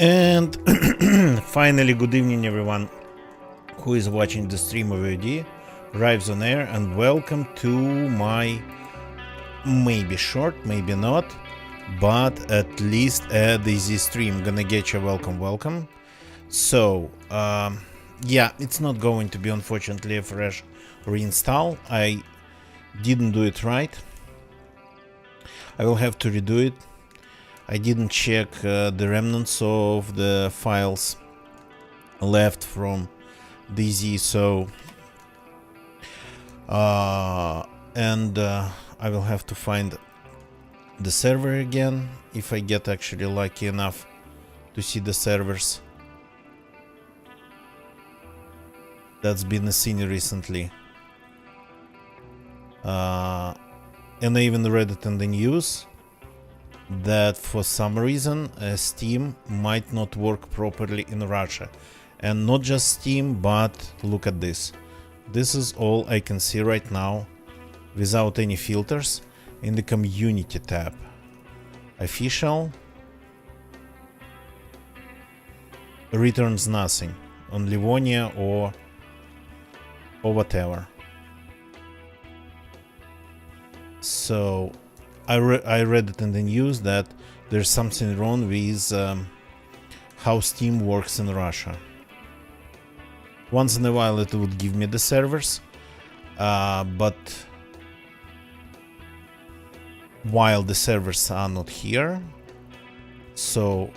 And finally, good evening everyone who is watching the stream of AD, Rives on Air, and welcome to my maybe short, maybe not, but at least a Daisy stream. Gonna get you welcome. So, Yeah, it's not going to be, unfortunately, a fresh reinstall. I didn't do it right. I will have to redo it. I didn't check the remnants of the files left from DZ, so and I will have to find the server again if I get actually lucky enough to see the servers that's been seen recently. And I even read it in the news that for some reason Steam might not work properly in Russia. And not just Steam, but look at this. This is all I can see right now without any filters in the community tab. Official returns nothing on Livonia or whatever. So I read it in the news that there's something wrong with how Steam works in Russia. Once in a while it would give me the servers, but while the servers are not here, so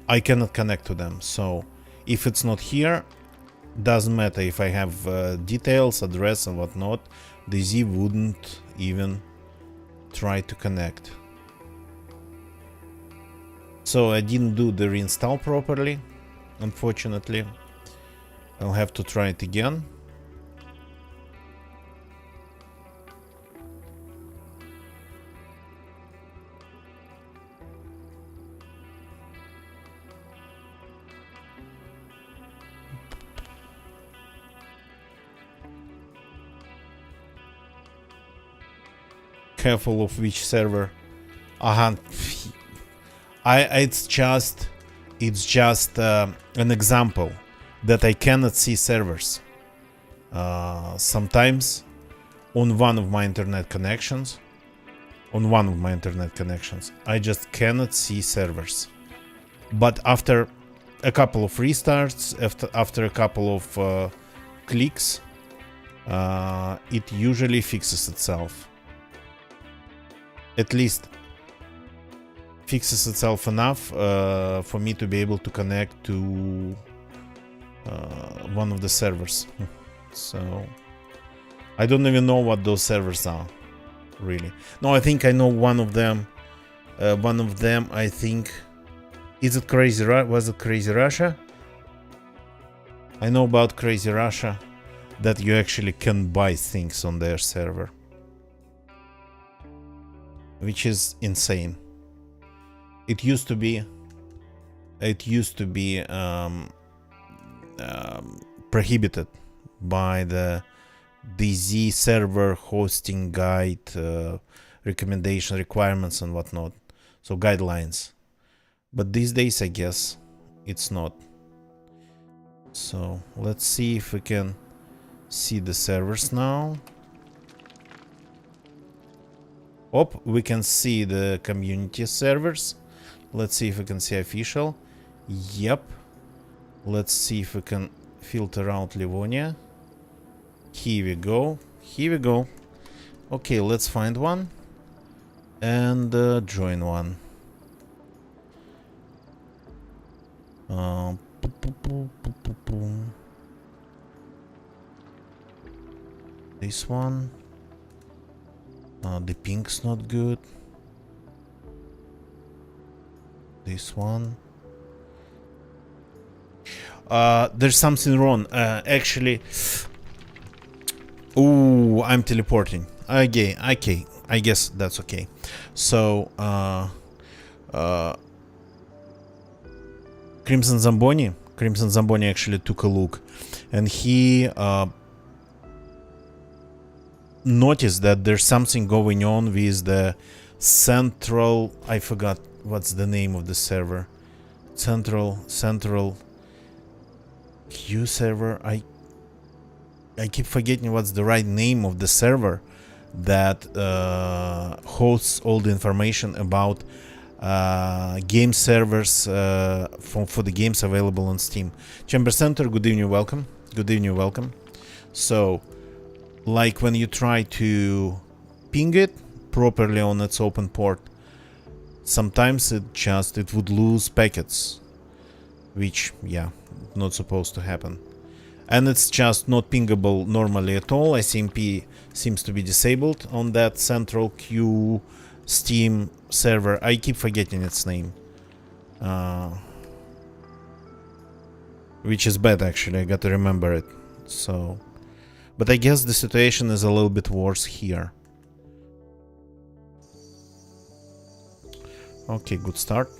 I cannot connect to them. So if it's not here, doesn't matter if I have details, address and whatnot, DZ wouldn't even try to connect. So I didn't do the reinstall properly, unfortunately. I'll have to try it again. Careful of which server. It's just an example that I cannot see servers. Sometimes on one of my internet connections, I just cannot see servers. But after a couple of restarts, after a couple of clicks, it usually fixes itself. At least fixes itself enough for me to be able to connect to one of the servers. So I don't even know what those servers are, really. No, I think I know one of them. I think, is it Crazy was it Crazy Russia? I know about Crazy Russia that you actually can buy things on their server, which is insane. It used to be prohibited by the DZ server hosting guide recommendation requirements and whatnot, so guidelines. But these days I guess it's not. So let's see if we can see the servers now. Oh, we can see the community servers. Let's see if we can see official. Yep. Let's see if we can filter out Livonia. Here we go. Here we go. Okay, let's find one and join one. This one. The pink's not good. This one. There's something wrong. Actually. Ooh, I'm teleporting. Okay. I guess that's okay. So, Crimson Zamboni actually took a look, and he noticed that there's something going on with the central. I forgot what's the name of the server. Central Q server. I keep forgetting what's the right name of the server that hosts all the information about game servers for the games available on Steam. Chamber Center, good evening, welcome. Good evening, welcome. So, like when you try to ping it properly on its open port, sometimes it would lose packets, which, yeah, not supposed to happen. And it's just not pingable normally at all. ICMP seems to be disabled on that central queue Steam server. I keep forgetting its name. Which is bad, actually. I got to remember it. So, but I guess the situation is a little bit worse here. Okay, good start.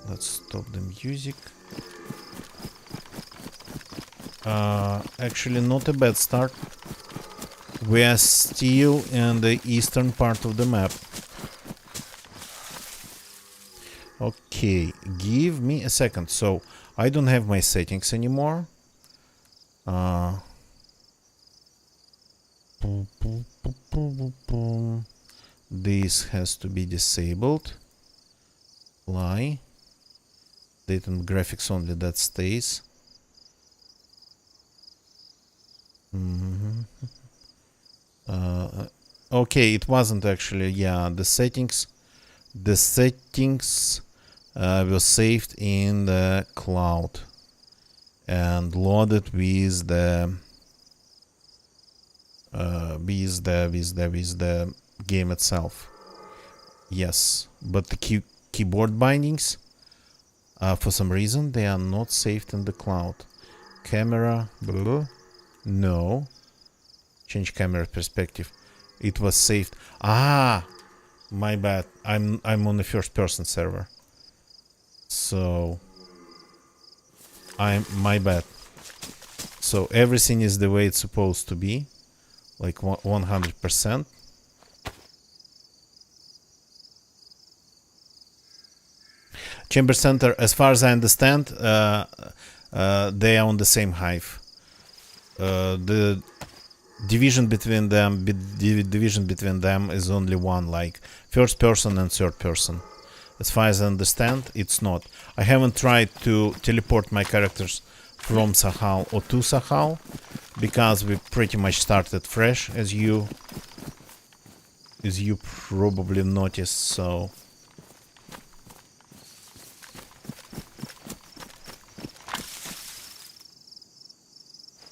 Let's stop the music. Actually, not a bad start. We are still in the eastern part of the map. Okay, give me a second. So, I don't have my settings anymore. This has to be disabled. Apply. Data and graphics only, that stays. Okay, it wasn't actually, yeah, the settings were saved in the cloud and loaded with the game itself. Yes, but the keyboard bindings, for some reason, they are not saved in the cloud. Camera, blah, no. Change camera perspective. It was saved. Ah, my bad. I'm on the first person server. So my bad. So everything is the way it's supposed to be, like 100%. Chamber Center, as far as I understand, they are on the same hive. The division between them is only one, like first person and third person. As far as I understand, it's not. I haven't tried to teleport my characters from Sahal or to Sahal because we pretty much started fresh, as you probably noticed. So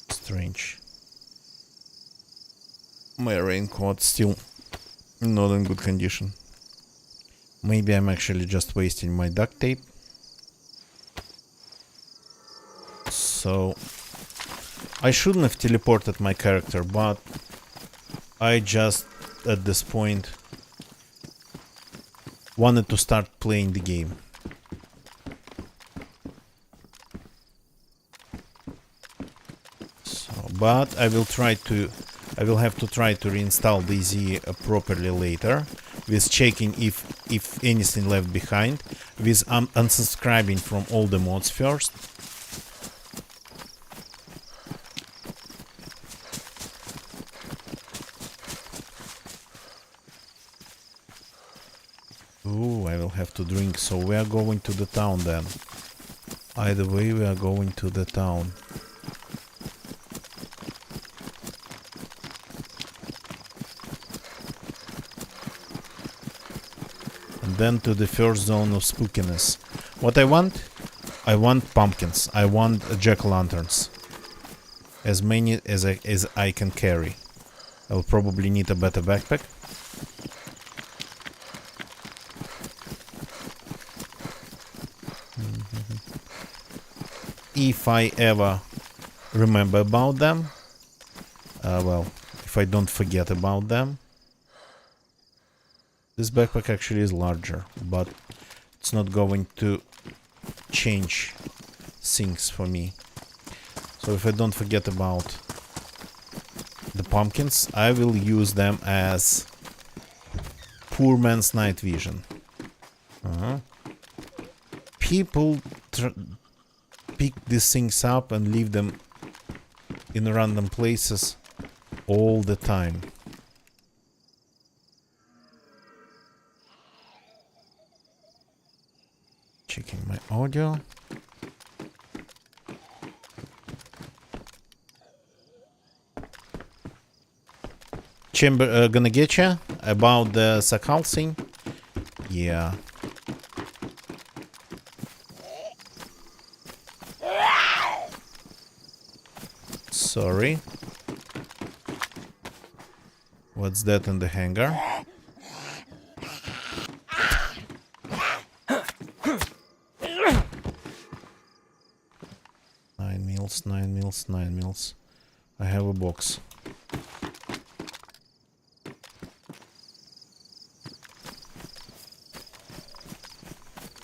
strange. My raincoat still not in good condition. Maybe I'm actually just wasting my duct tape. So I shouldn't have teleported my character, but I just at this point wanted to start playing the game. So, but I will have to try to reinstall DayZ properly later, with checking if anything left behind, with unsubscribing from all the mods first. Ooh, I will have to drink, so we are going to the town then. Either way, we are going to the town. Then to the first zone of spookiness. What I want? I want pumpkins. I want jack-o'-lanterns. As many as I can carry. I'll probably need a better backpack. If I ever remember about them. Well, if I don't forget about them. This backpack actually is larger, but it's not going to change things for me. So if I don't forget about the pumpkins, I will use them as poor man's night vision. People pick these things up and leave them in random places all the time. audio. Chamber gonna get ya about the Sakal thing. Yeah. Sorry. What's that in the hangar? Nine mils, 9 mils, 9 mils. I have a box.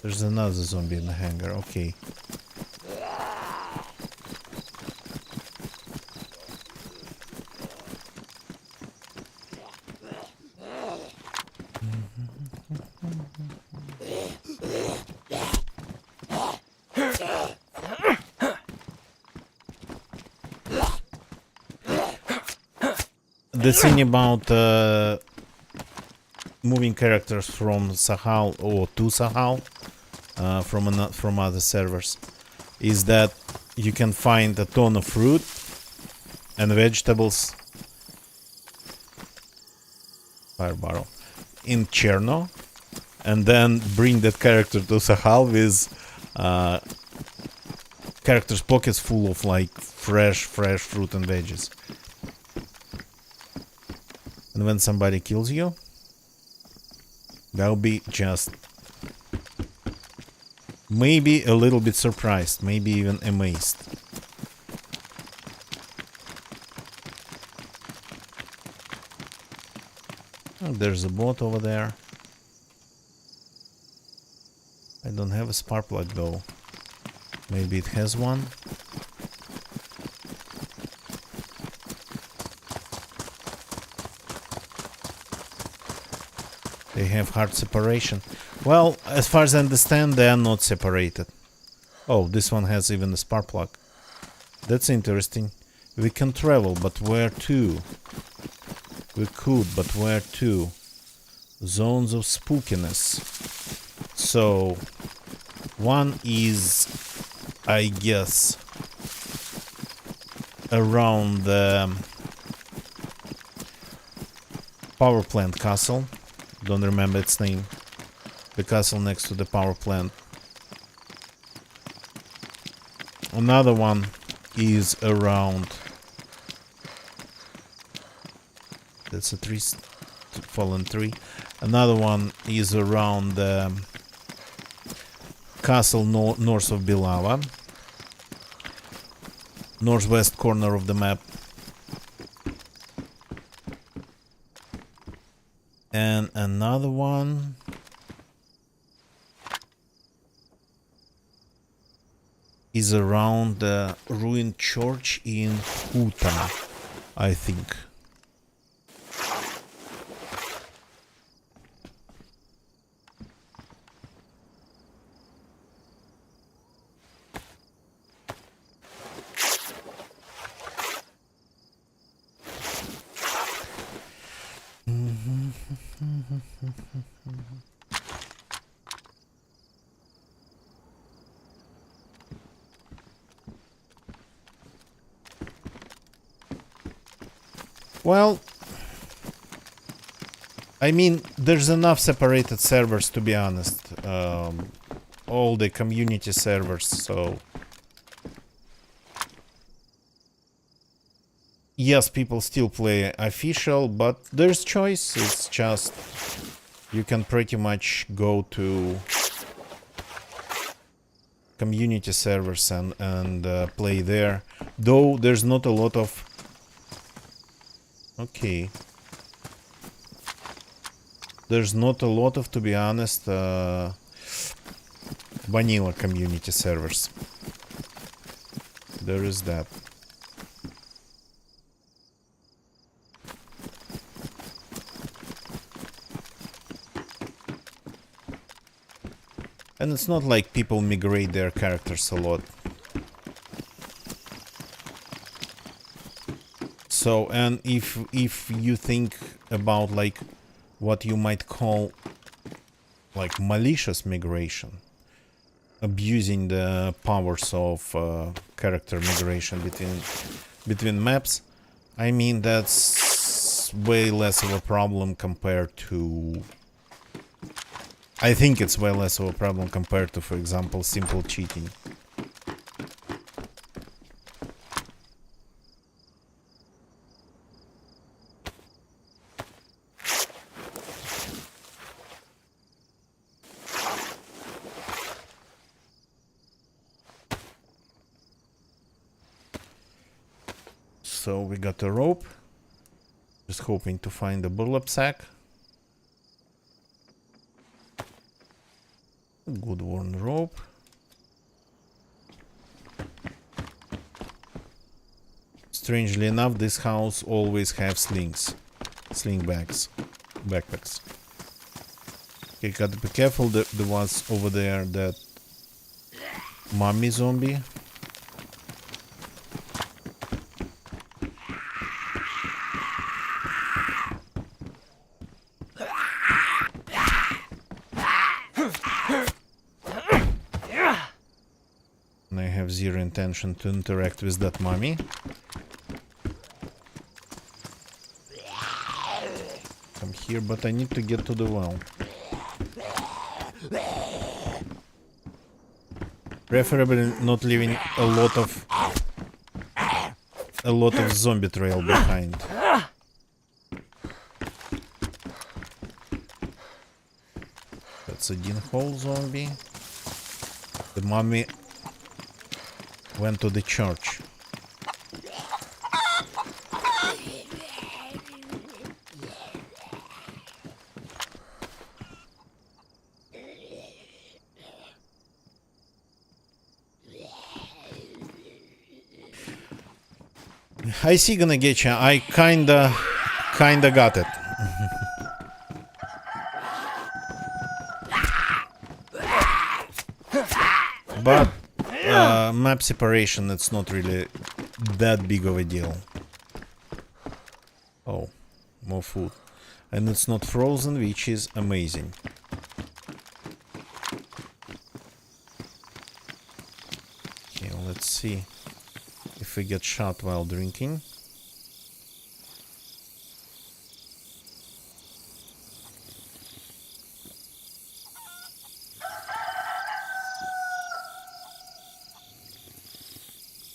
There's another zombie in the hangar, okay. The thing about moving characters from Sahal or to Sahal from other servers is that you can find a ton of fruit and vegetables, fire barrel, in Cherno, and then bring that character to Sahal with character's pockets full of like fresh fruit and veggies. And when somebody kills you, they'll be just maybe a little bit surprised, maybe even amazed. Oh, there's a boat over there. I don't have a spark plug though. Maybe it has one. They have hard separation. Well, as far as I understand, they are not separated. Oh, this one has even a spark plug. That's interesting. We can travel, but where to? We could, but where to? Zones of spookiness. So, one is, I guess, around the power plant castle. Don't remember its name. The castle next to the power plant. Another one is around... That's a fallen tree. Another one is around the castle north of Bilava. Northwest corner of the map. And another one is around the ruined church in Huta, I think. Well, I mean, there's enough separated servers, to be honest. All the community servers, so... Yes, people still play official, but there's choice. It's just... You can pretty much go to community servers and play there. Though there's not a lot of... Okay. There's not a lot of, to be honest, vanilla community servers. There is that. And it's not like people migrate their characters a lot. So, and if you think about like what you might call like malicious migration, abusing the powers of character migration between maps. I mean, that's way less of a problem compared to... I think it's way less of a problem compared to, for example, simple cheating. So we got a rope. Just hoping to find a burlap sack. A good worn rope. Strangely enough, this house always has sling bags, backpacks. Okay, gotta be careful. There was over there that mummy zombie. And I have zero intention to interact with that mummy. Come here, but I need to get to the well. Preferably not leaving a lot of zombie trail behind. That's a din-hole zombie. The mummy went to the church. I see, gonna get ya. I kinda got it. But map separation, it's not really that big of a deal. Oh, more food. And it's not frozen, which is amazing. Okay, let's see if we get shot while drinking.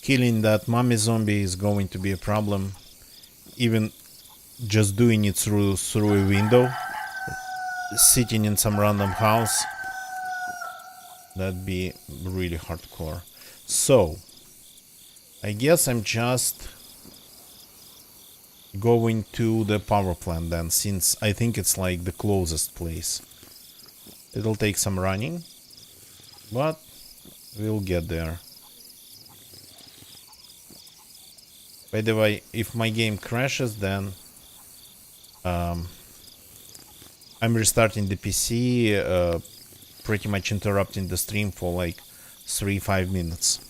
Killing that mummy zombie is going to be a problem. Even just doing it through a window, sitting in some random house, that'd be really hardcore. So I guess I'm just going to the power plant then, since I think it's like the closest place. It'll take some running, but we'll get there. By the way, if my game crashes, then I'm restarting the PC, pretty much interrupting the stream for like 3-5 minutes.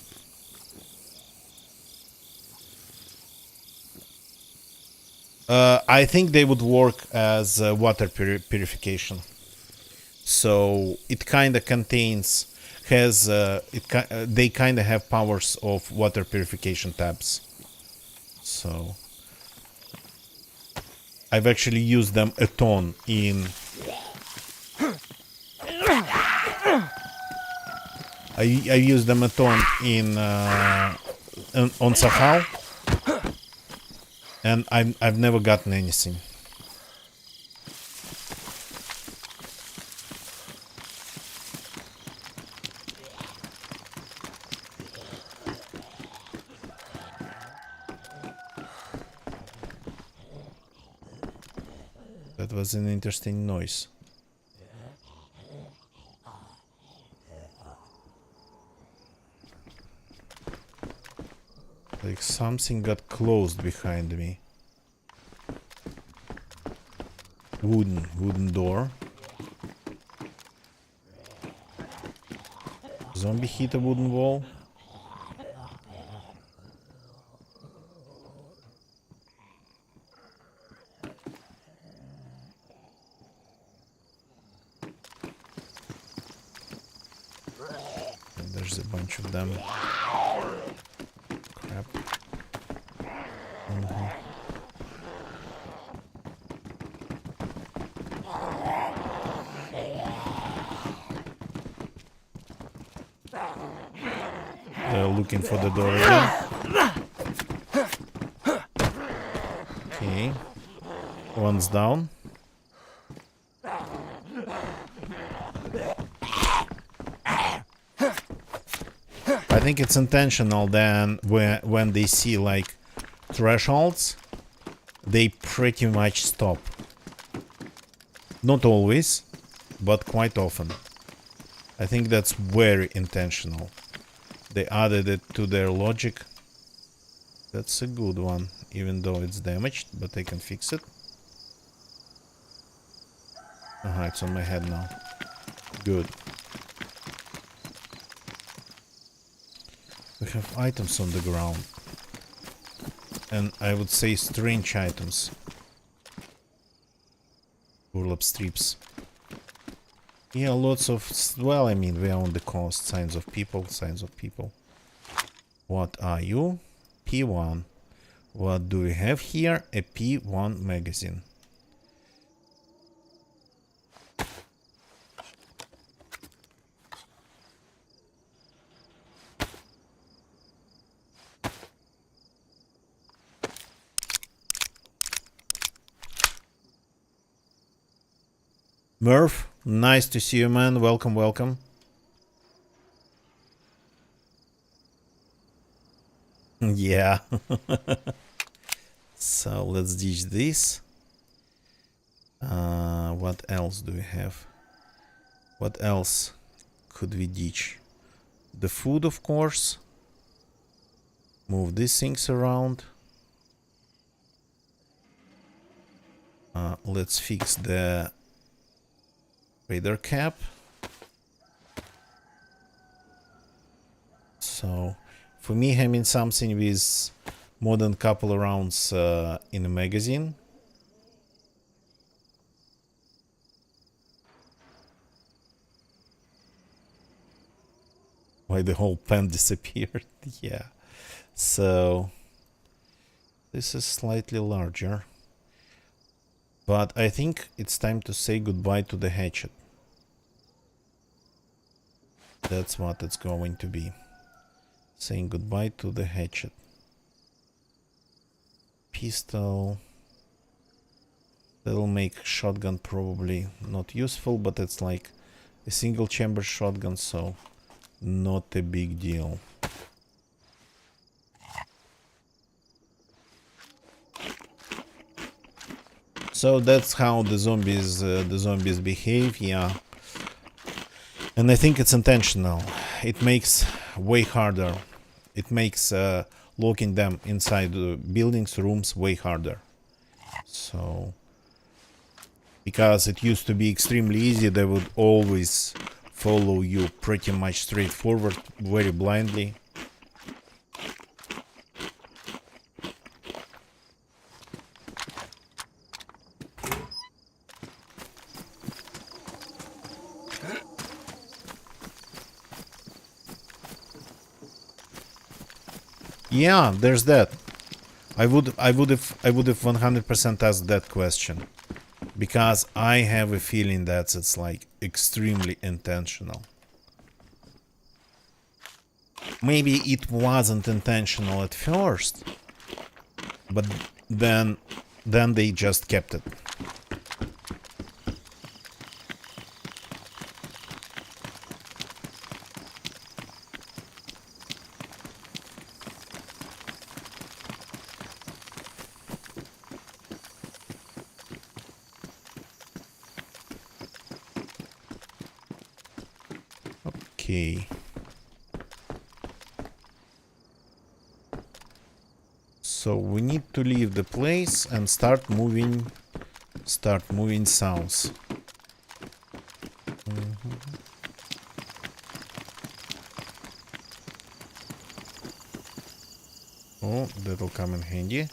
I think they would work as water purification. So it kind of contains, they kind of have powers of water purification tabs. So I've actually used them a ton in... I used them a ton in on Sahel, and I've never gotten anything. That was an interesting noise. Like something got closed behind me. Wooden door. Zombie hit a wooden wall. much of them. Crap. They're looking for the door again. Okay. One's down. I think it's intentional then when they see like thresholds, they pretty much stop. Not always, but quite often. I think that's very intentional. They added it to their logic. That's a good one, even though it's damaged, but they can fix it. It's on my head now. Good. We have items on the ground. And I would say strange items. Burlap strips. Yeah, lots of... Well, I mean, we are on the coast. Signs of people, signs of people. What are you? P1. What do we have here? A P1 magazine. Murph, nice to see you, man. Welcome, welcome. Yeah. So let's ditch this. What else do we have? What else could we ditch? The food, of course. Move these things around. Let's fix the radar cap. So for me, having something with more than a couple of rounds in a magazine. Why the whole pen disappeared? Yeah. So this is slightly larger. But I think it's time to say goodbye to the hatchet. That's what it's going to be. Saying goodbye to the hatchet. Pistol. That'll make shotgun probably not useful, but it's like a single chamber shotgun, so not a big deal. So that's how the zombies behave, yeah. And I think it's intentional. It makes way harder. It makes locking them inside the buildings, rooms way harder. So, because it used to be extremely easy, they would always follow you pretty much straightforward, very blindly. Yeah, there's that. I would have 100% asked that question, because I have a feeling that it's like extremely intentional. Maybe it wasn't intentional at first, but then they just kept it. Okay. So we need to leave the place and start moving south. Oh, that'll come in handy.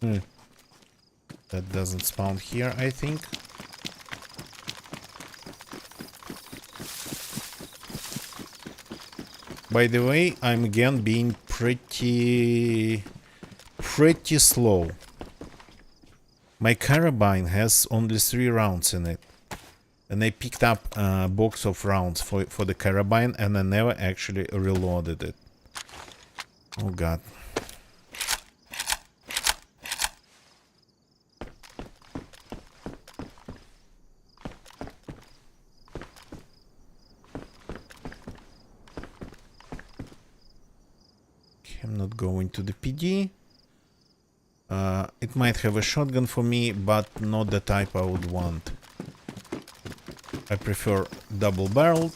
That doesn't spawn here, I think. By the way, I'm again being pretty slow. My carabine has only 3 rounds in it. And I picked up a box of rounds for the carabine, and I never actually reloaded it. Oh god. I'm not going to the PD. It might have a shotgun for me, but not the type I would want. I prefer double-barreled.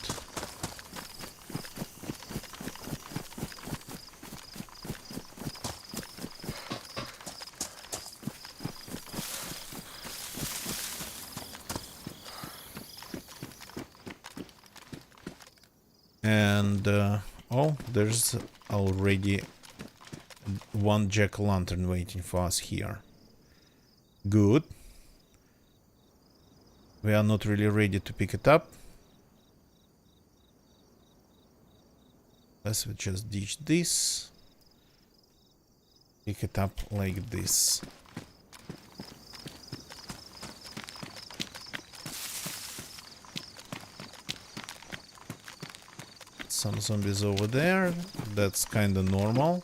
And, oh, there's already one jack-o'-lantern waiting for us here. Good. We are not really ready to pick it up. Let's just ditch this. Pick it up like this. Some zombies over there. That's kind of normal.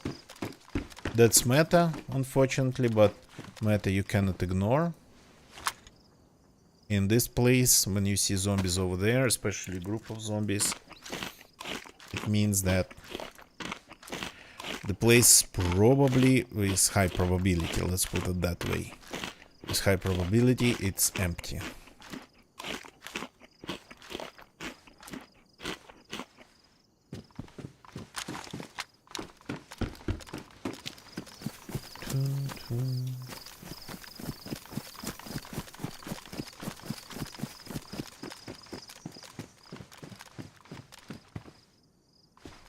That's meta, unfortunately, but meta you cannot ignore. In this place, when you see zombies over there, especially a group of zombies, it means that the place probably, with high probability, let's put it that way, with high probability it's empty.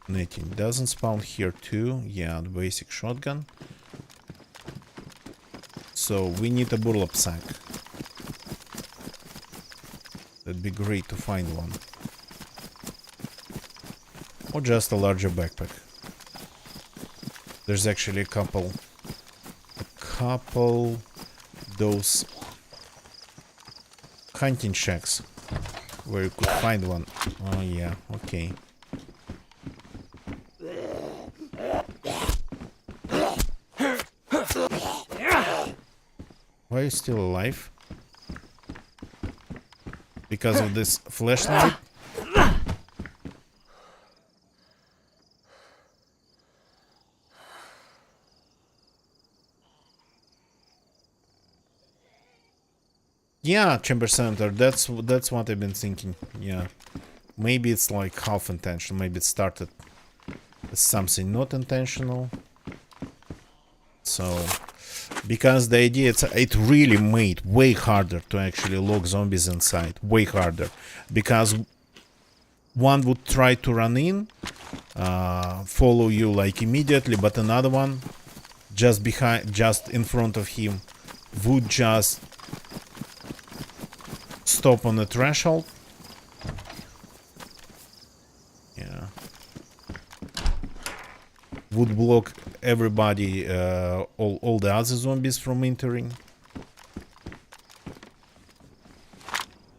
Netting doesn't spawn here too. Yeah, the basic shotgun. So we need a burlap sack. That'd be great to find one. Or just a larger backpack. There's actually a couple those hunting shacks where you could find one. Oh yeah, okay. Why are you still alive? Because of this flashlight? Yeah, chamber center. That's what I've been thinking. Yeah, maybe it's like half intentional. Maybe it started as something not intentional. So, because the idea it really made way harder to actually lock zombies inside. Way harder, because one would try to run in, follow you like immediately, but another one just in front of him would just stop on the threshold. Yeah. Would block everybody, all the other zombies from entering.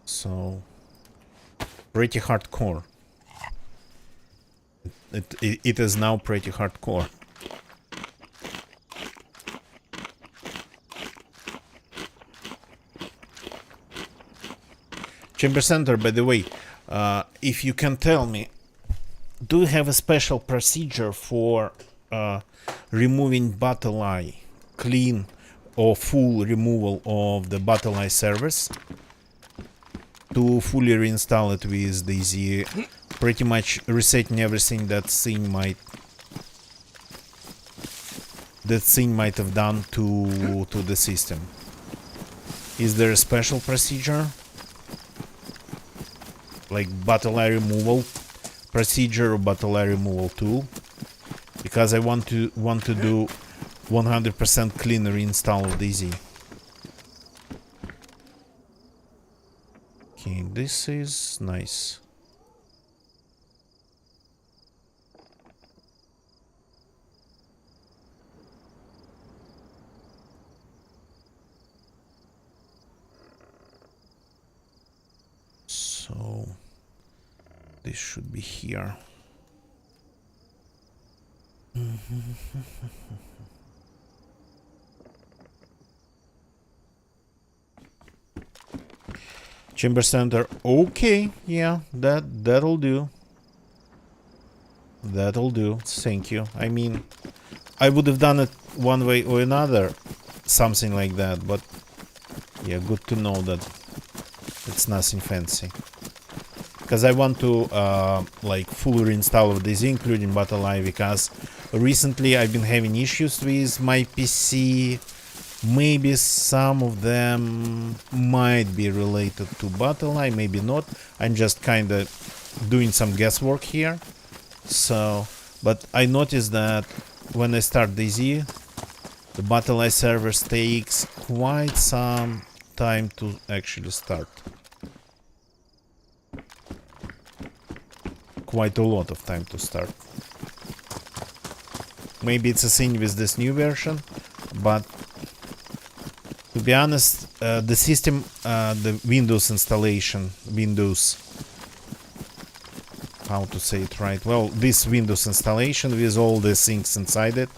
So, pretty hardcore. It is now pretty hardcore. Chamber center, by the way, if you can tell me, do you have a special procedure for removing battle eye, clean or full removal of the battle eye servers, to fully reinstall it with DayZ, pretty much resetting everything that thing might have done to the system? Is there a special procedure, like battle eye removal procedure or battle eye removal tool? Because I want to do 100% cleaner install of DayZ. Okay, this is nice. So this should be here. Chamber center. Okay, yeah, that'll do. That'll do. Thank you. I mean, I would have done it one way or another, something like that, but yeah, good to know that it's nothing fancy. Because I want to like fully reinstall this, including BattleEye, because recently I've been having issues with my PC. Maybe some of them might be related to BattleEye, maybe not. I'm just kind of doing some guesswork here. So, but I noticed that when I start DayZ, the BattleEye servers takes quite some time to actually start. Quite a lot of time to start. Maybe it's a thing with this new version, but to be honest, the system, the Windows installation, how to say it right? Well, this Windows installation with all the things inside it,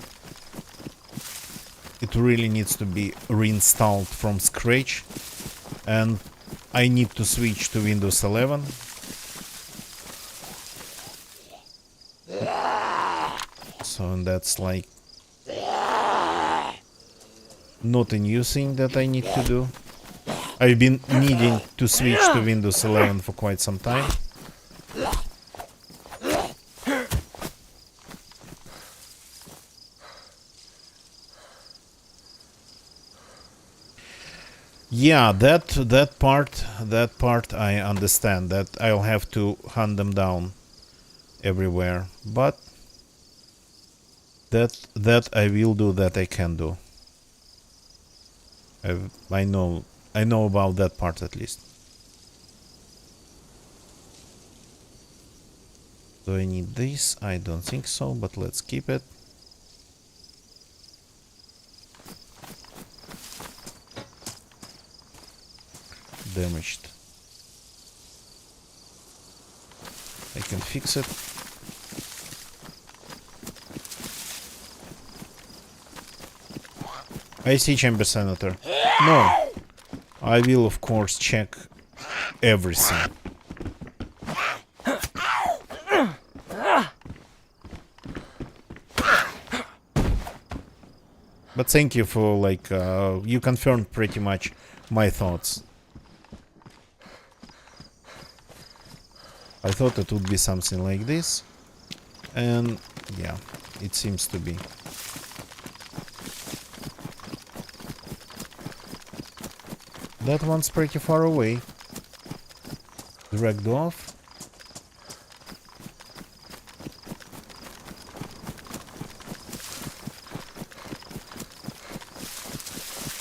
it really needs to be reinstalled from scratch, and I need to switch to Windows 11. So that's like not a new thing that I need to do. I've been needing to switch to Windows 11 for quite some time. Yeah, that part I understand, that I'll have to hunt them down everywhere, but that I will do, that I can do. I know about that part at least. Do I need this? I don't think so, but let's keep it. Damaged. I can fix it. I see, Chamber Senator. No. I will, of course, check everything. But thank you for, like, you confirmed pretty much my thoughts. I thought it would be something like this. And, yeah, it seems to be. That one's pretty far away. Dragged off.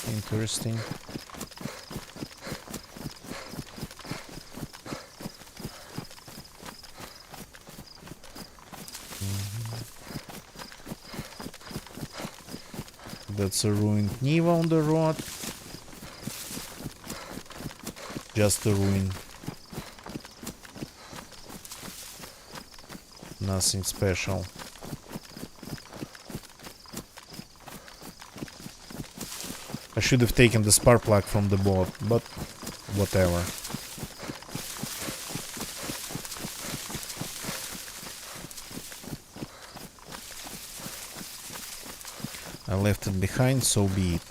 Interesting. That's a ruined Niva on the road. Just a ruin. Nothing special. I should have taken the spark plug from the boat, but whatever. I left it behind, so be it.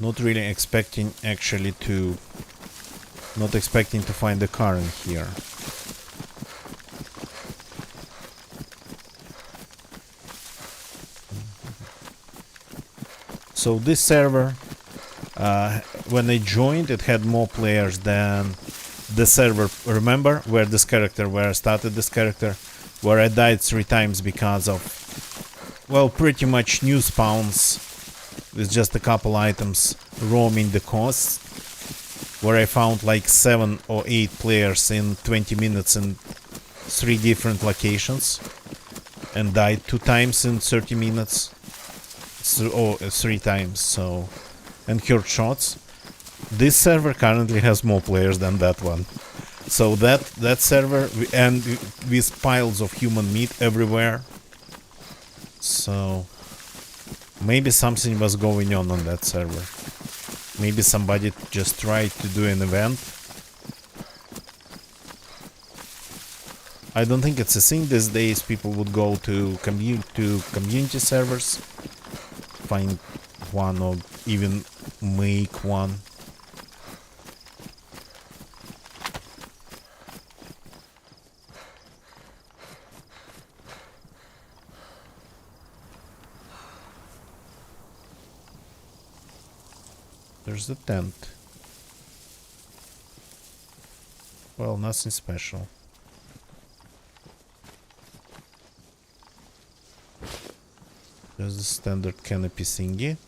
Not really expecting actually to... Not expecting to find a car in here. So this server, when I joined, it had more players than the server, remember, where I started this character, where I died 3 times because of, well, pretty much new spawns with just a couple items roaming the coast, where I found like 7 or 8 players in 20 minutes in 3 different locations and died 2 times in 30 minutes, or 3 times, so, and heard shots. This server currently has more players than that one. So that server, and with piles of human meat everywhere. So maybe something was going on that server. Maybe somebody just tried to do an event. I don't think it's a thing these days. People would go to community servers, find one or even make one. There's the tent. Well, nothing special. There's the standard canopy thingy.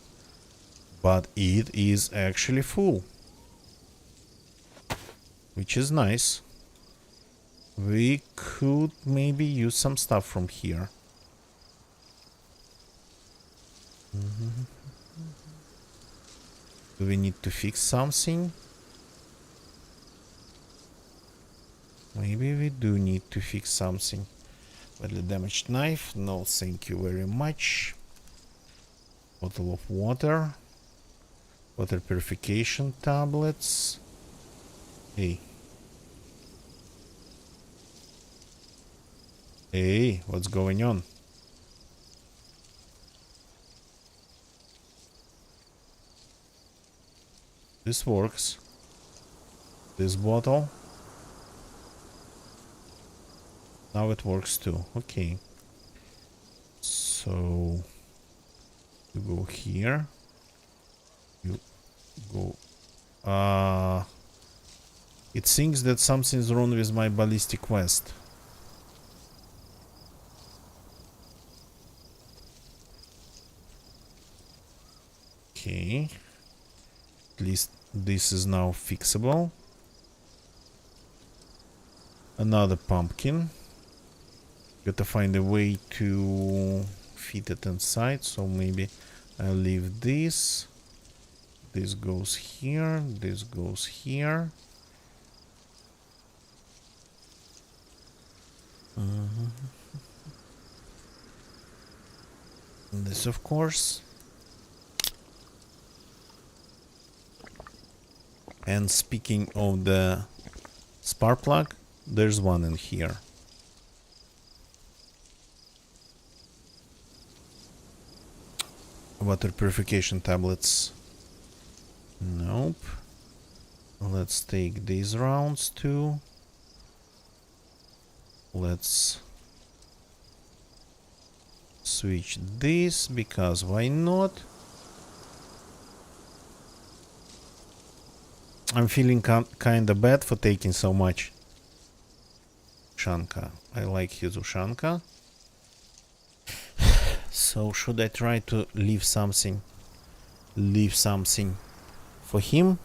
But it is actually full. Which is nice. We could maybe use some stuff from here. Do we need to fix something? Maybe we do need to fix something. Badly damaged knife. No, thank you very much. Bottle of water. Water purification tablets. Hey. Hey, what's going on? This works. This bottle. Now it works too. Okay. So you go here. You go. It thinks that something's wrong with my ballistic vest. Okay. At least this is now fixable. Another pumpkin. Gotta find a way to fit it inside, so maybe I'll leave this. This goes here, this goes here. And this, of course. And speaking of the spark plug, there's one in here. Water purification tablets. Nope. Let's take these rounds too. Let's switch this, because why not? I'm feeling kinda bad for taking so much. Ushanka. I like his Ushanka. So should I try to leave something? Leave something for him?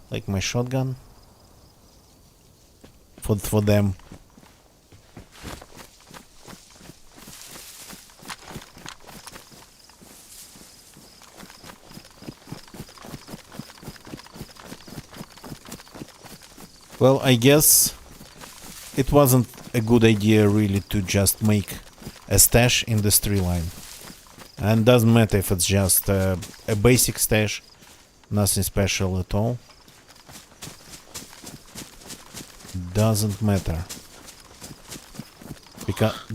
Like my shotgun? For them. Well, I guess it wasn't a good idea really to just make a stash in this tree line. And doesn't matter if it's just a basic stash, nothing special at all. Doesn't matter.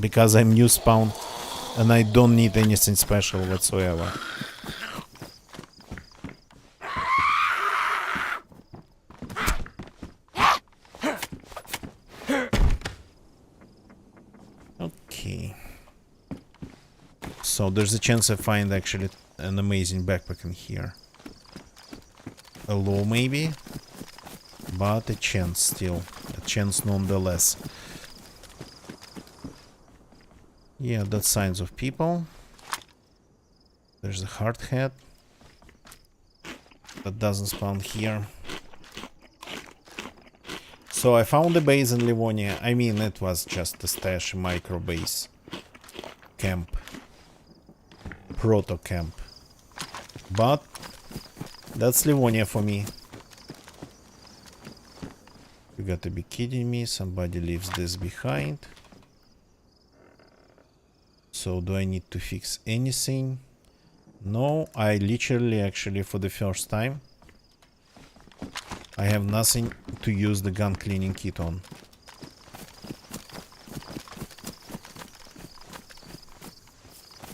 Because I'm new spawn and I don't need anything special whatsoever. So there's a chance I find actually an amazing backpack in here. A low maybe, but a chance still. A chance nonetheless. Yeah, that's signs of people. There's a hard hat. that doesn't spawn here. So I found a base in Livonia. I mean, it was just a stash micro base. Camp. Proto camp. But that's Livonia for me. You gotta be kidding me. Somebody leaves this behind. So do I need to fix anything? No, I literally actually for the first time I have nothing to use the gun cleaning kit on.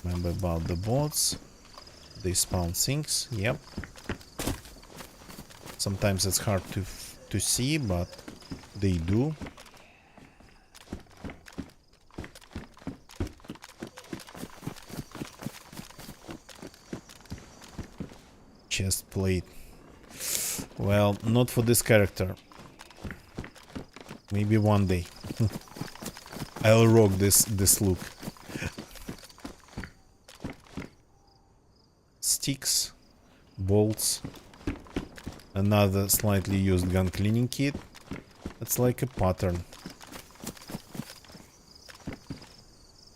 Remember about the bots. They spawn things. Yep. Sometimes it's hard to see, but they do. Chest plate. Well, not for this character. Maybe one day. I'll rock this look. Sticks, bolts, another slightly used gun cleaning kit. It's like a pattern.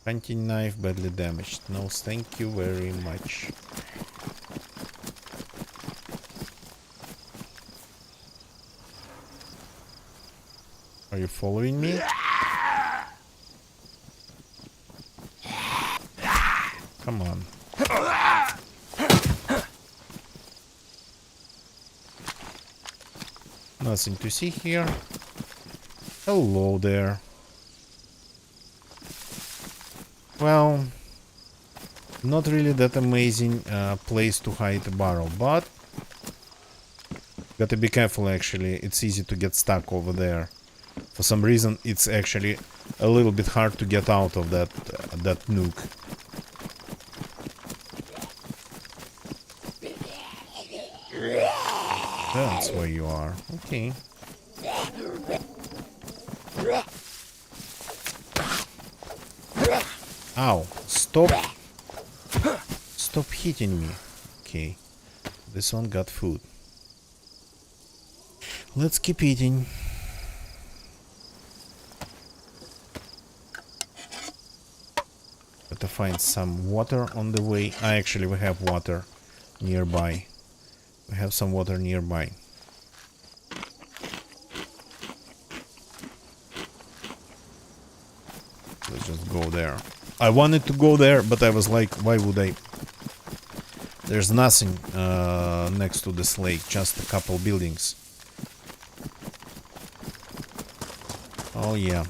Hunting knife badly damaged. No, thank you very much. Are you following me? Come on. Nothing to see here. Hello there. Well, not really that amazing place to hide a barrel, but gotta be careful actually. It's easy to get stuck over there. For some reason, it's actually a little bit hard to get out of that nuke. That's where you are. Okay. Ow. Stop. Stop hitting me. Okay. This one got food. Let's keep eating. To find some water on the way. Actually, we have water nearby. We have some water nearby. Let's just go there. I wanted to go there, but I was like, why would I? There's nothing next to this lake, just a couple buildings. Oh yeah.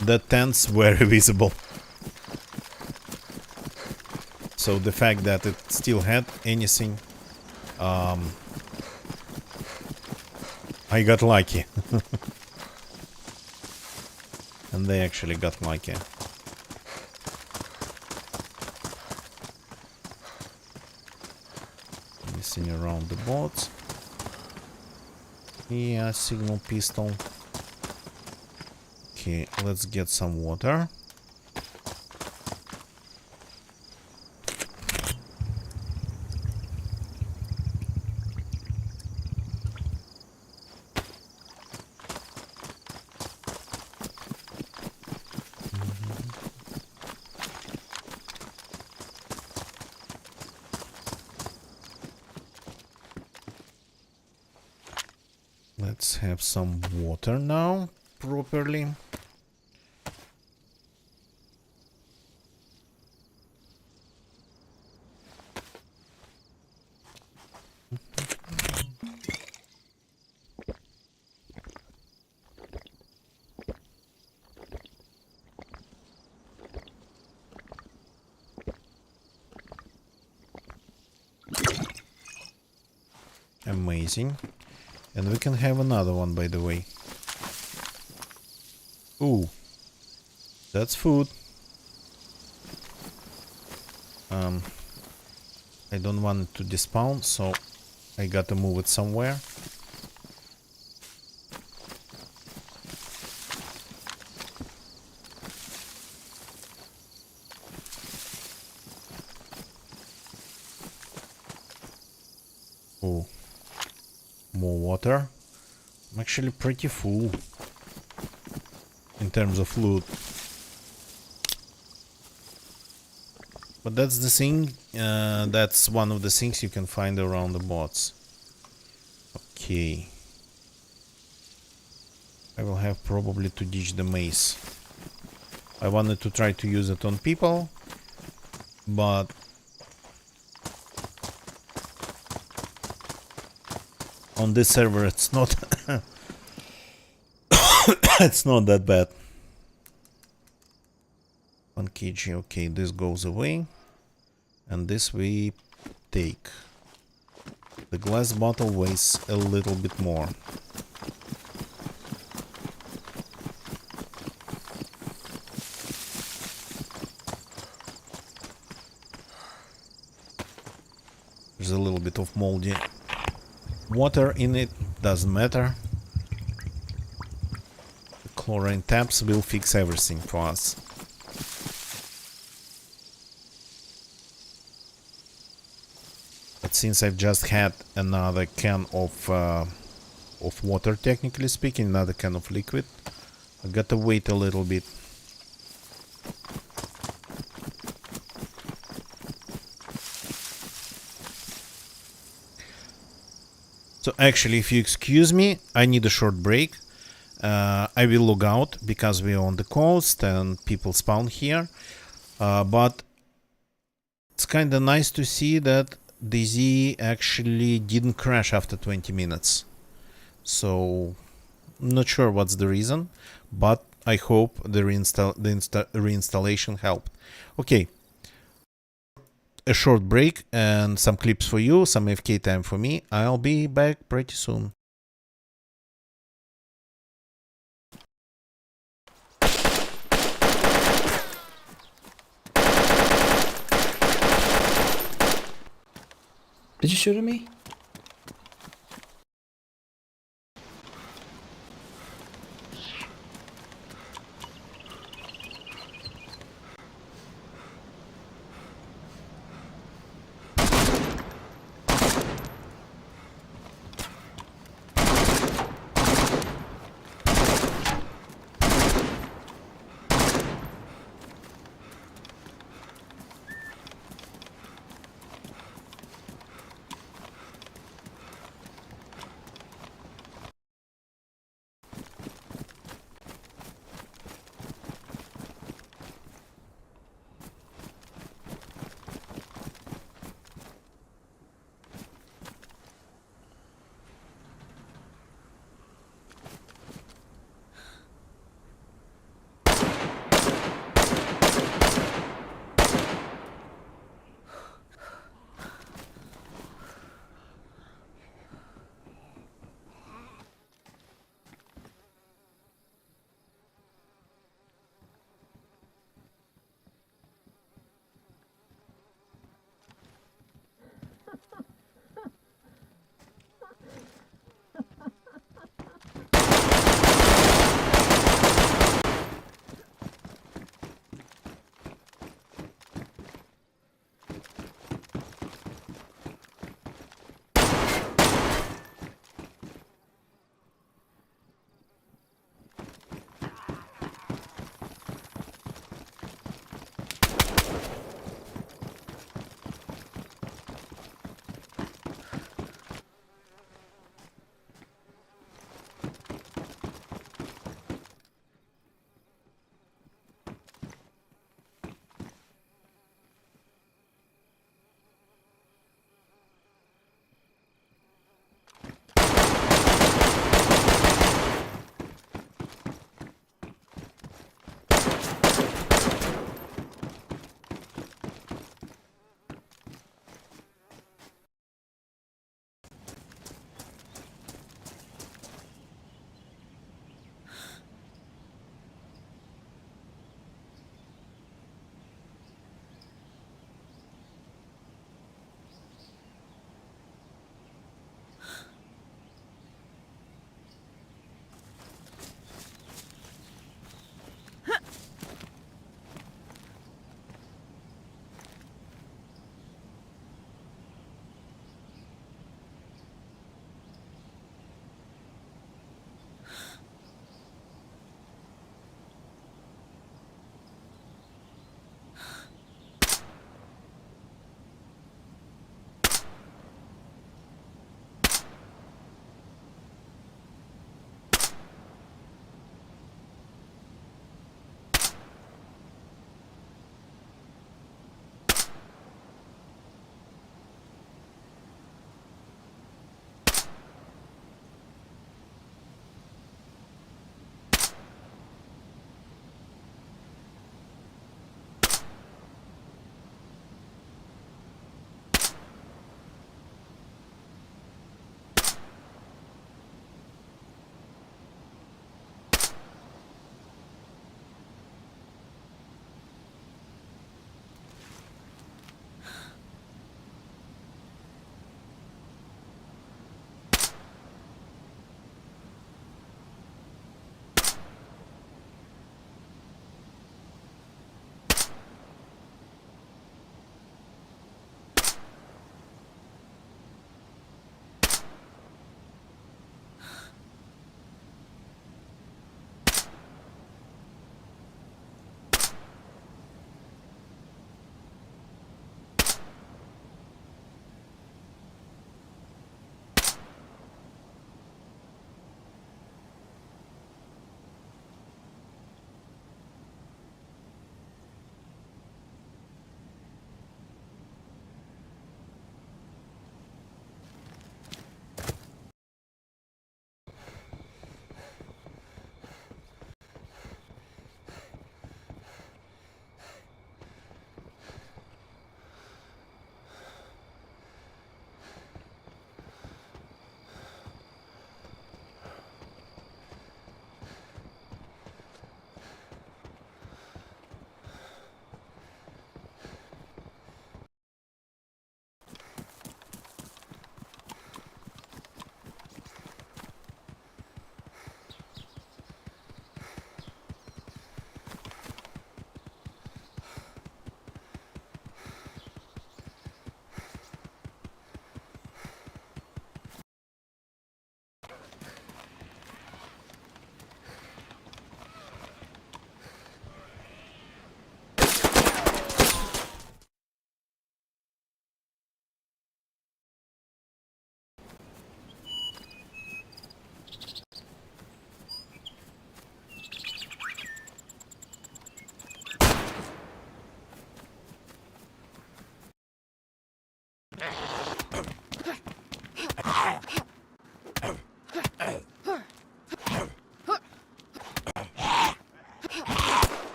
The tents were visible. So the fact that it still had anything, I got lucky. And they actually got lucky. Missing around the boats. Yeah, signal pistol. Okay, let's get some water. Let's have some water now, properly. Amazing. And we can have another one, by the way. Ooh. That's food. I don't want it to despawn, so I gotta move it somewhere. Oh, more water. I'm actually pretty full in terms of loot. But that's the thing, that's one of the things you can find around the bots. Okay. I will have probably to ditch the mace. I wanted to try to use it on people, but on this server it's not it's not that bad. 1 kg, okay, this goes away. And this we take. The glass bottle weighs a little bit more. There's a little bit of moldy water in it, doesn't matter. The chlorine taps will fix everything for us. But since I've just had another can of water, technically speaking, another can of liquid, I gotta wait a little bit. So actually, if you excuse me, I need a short break. I will log out because we are on the coast and people spawn here. But it's kind of nice to see that DZ actually didn't crash after 20 minutes. So, not sure what's the reason, but I hope the reinstallation helped. Okay. A short break and some clips for you, some FK time for me. I'll be back pretty soon. Did you shoot at me?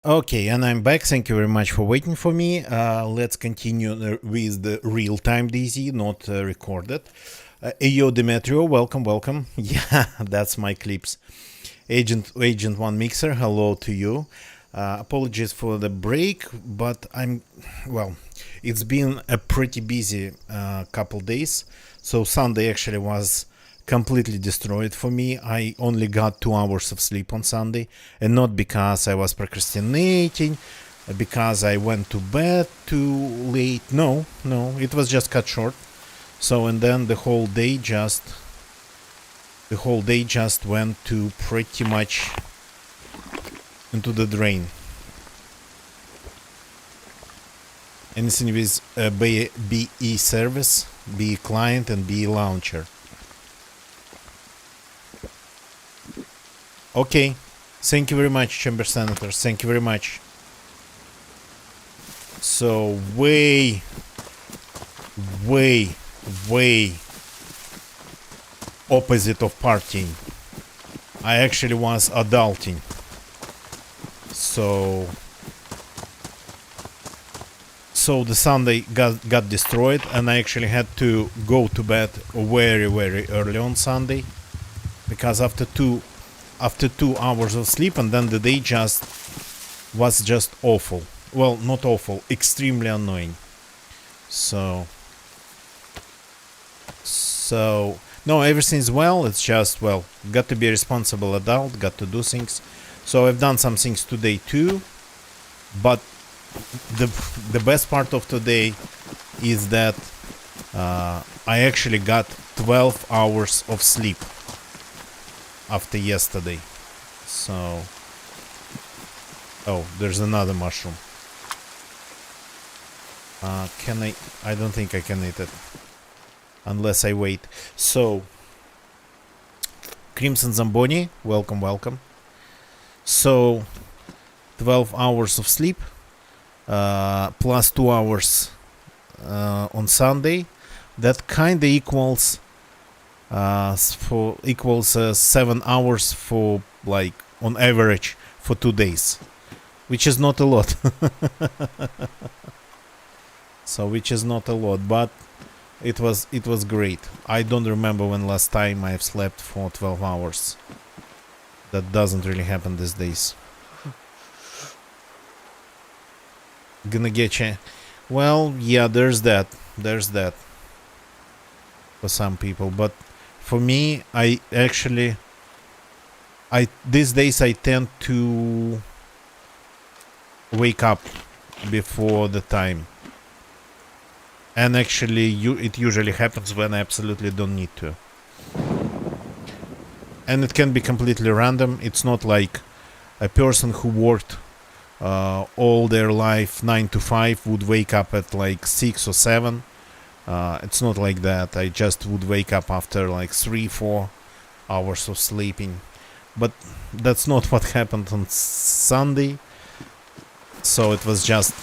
Okay, and I'm back. Thank you very much for waiting for me. Let's continue with the real-time DZ, not recorded. Ayo Demetrio, welcome, welcome. Yeah, that's my clips. Agent 1 Mixer, hello to you. Apologies for the break, but well, it's been a pretty busy couple days. So Sunday actually was completely destroyed for me. I only got 2 hours of sleep on Sunday, and not because I was procrastinating, because I went to bed too late. No, it was just cut short. So, and then the whole day just went to pretty much into the drain. Anything with BE service, BE client, and BE launcher. Okay, thank you very much, Chamber Senators. Thank you very much. So way opposite of partying. I actually was adulting. So the Sunday got destroyed, and I actually had to go to bed very, very early on Sunday, because after 2 hours of sleep, and then the day was just awful. Well, not awful, extremely annoying. So no, everything's well. It's just, well, got to be a responsible adult, got to do things. So I've done some things today too, but the best part of today is that I actually got 12 hours of sleep after yesterday. So, oh, there's another mushroom. Can I don't think I can eat it unless I wait. So, Crimson Zamboni, welcome. So, 12 hours of sleep, plus 2 hours on Sunday. That kinda equals 7 hours for, like, on average for 2 days, which is not a lot. So, which is not a lot, but it was great. I don't remember when last time I have slept for 12 hours. That doesn't really happen these days. Gonna get you. Well, yeah, there's that for some people, but for me, these days I tend to wake up before the time, and actually it usually happens when I absolutely don't need to, and it can be completely random. It's not like a person who worked all their life 9 to 5 would wake up at like 6 or 7. It's not like that. I just would wake up after like 3-4 hours of sleeping, but that's not what happened on Sunday. So it was just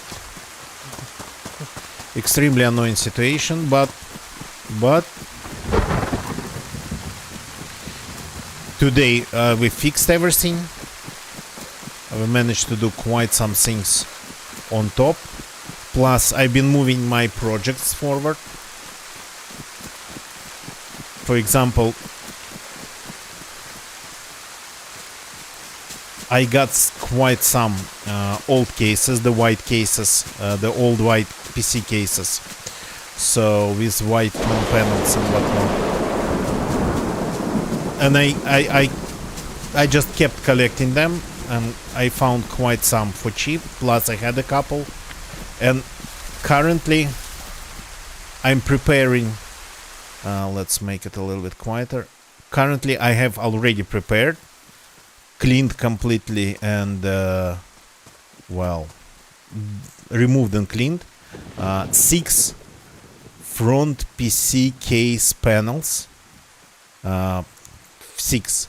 extremely annoying situation, but today we fixed everything. We managed to do quite some things on top. Plus, I've been moving my projects forward. For example, I got quite some old cases, the white cases, the old white PC cases. So with white panels and whatnot. And I just kept collecting them, and I found quite some for cheap. Plus I had a couple, and currently I'm preparing. Let's make it a little bit quieter. Currently I have already prepared, cleaned completely, and well, removed and cleaned 6 front PC case panels, 6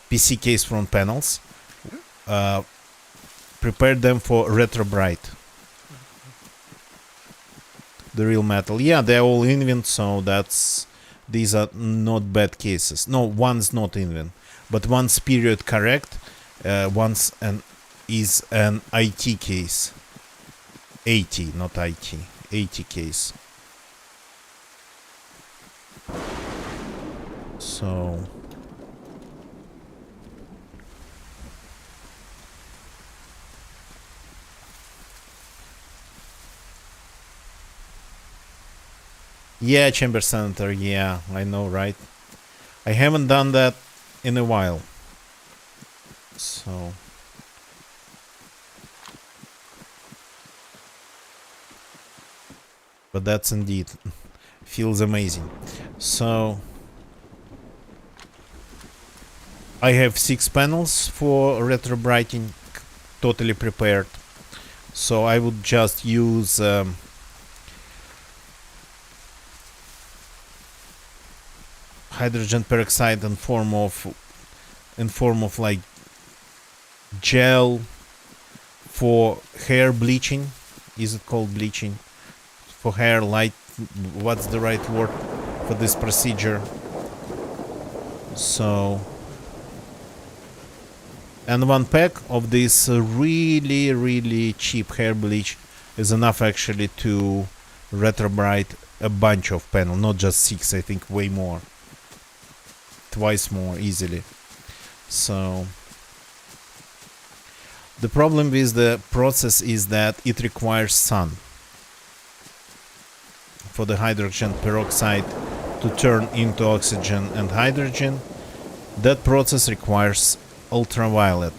PC case front panels. Prepared them for Retro Bright, the real metal. Yeah, they're all Invent, so these are not bad cases. No, one's not Invent, but one's period correct. One's is an IT case. 80, not IT. 80 case. So yeah, Chamber Center, yeah, I know, right? I haven't done that in a while. So but that's indeed feels amazing. So I have 6 panels for retro brighting totally prepared. So I would just use hydrogen peroxide in form of like gel for hair bleaching. Is it called bleaching? For hair light, what's the right word for this procedure? So, and one pack of this really cheap hair bleach is enough actually to retrobrite a bunch of panel, not just 6, I think way more, twice more easily. So the problem with the process is that it requires sun for the hydrogen peroxide to turn into oxygen and hydrogen. That process requires ultraviolet,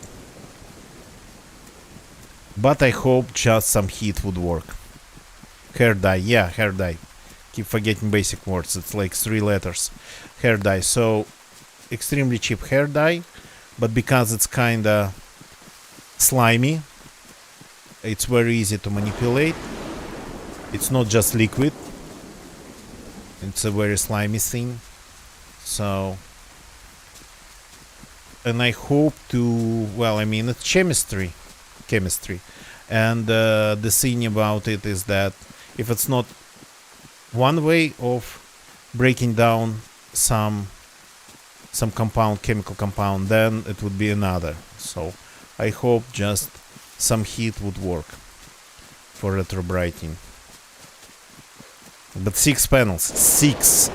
but I hope just some heat would work. Hair dye, yeah, hair dye. Keep forgetting basic words, it's like 3 letters. Hair dye, so extremely cheap hair dye, but because it's kinda slimy, it's very easy to manipulate. It's not just liquid, it's a very slimy thing. So, and I hope to, well, I mean, it's chemistry, and the thing about it is that if it's not one way of breaking down some compound, chemical compound, then it would be another. So I hope just some heat would work for retrobrighting. But 6 panels, 6.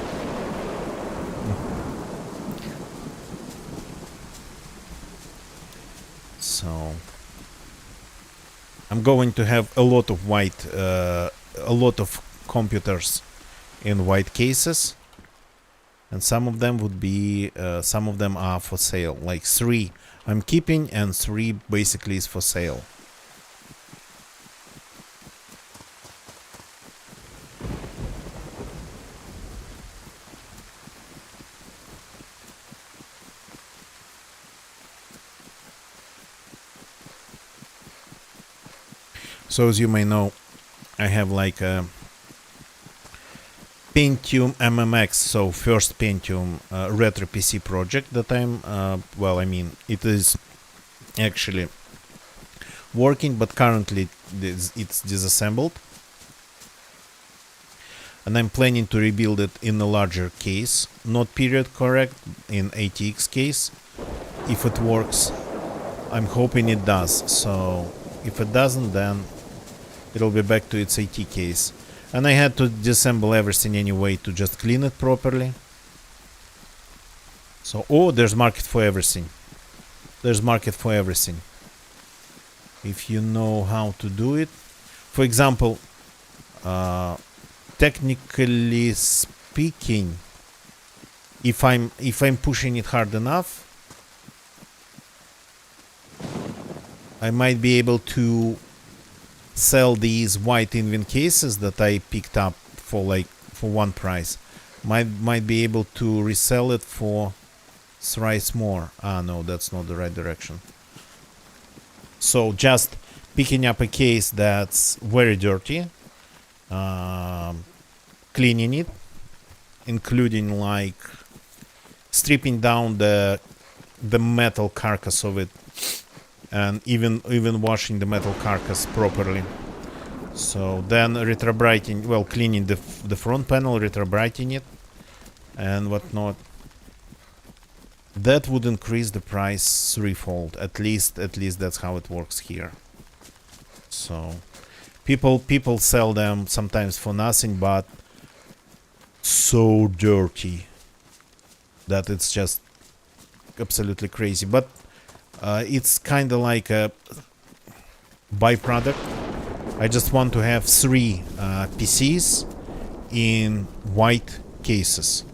So I'm going to have a lot of white, a lot of computers in white cases, and some of them would be, some of them are for sale. Like 3 I'm keeping, and 3 basically is for sale. So as you may know, I have like a Pentium MMX, so first Pentium retro PC project that I'm, well, I mean, it is actually working, but currently it's disassembled. And I'm planning to rebuild it in a larger case, not period correct, in ATX case, if it works. I'm hoping it does, so if it doesn't, then it'll be back to its AT case. And I had to disassemble everything anyway to just clean it properly. So, oh, there's market for everything. There's market for everything. If you know how to do it. For example, technically speaking, if I'm pushing it hard enough, I might be able to sell these white Invin cases that I picked up for one price. Might be able to resell it for thrice more. Ah, no, that's not the right direction. So just picking up a case that's very dirty, cleaning it, including like stripping down the metal carcass of it, and even washing the metal carcass properly. So then retrobrighting, well, cleaning the front panel, retrobrighting it and whatnot. That would increase the price threefold. At least that's how it works here. So people sell them sometimes for nothing, but so dirty that it's just absolutely crazy. But it's kind of like a byproduct. I just want to have 3 PCs in white cases.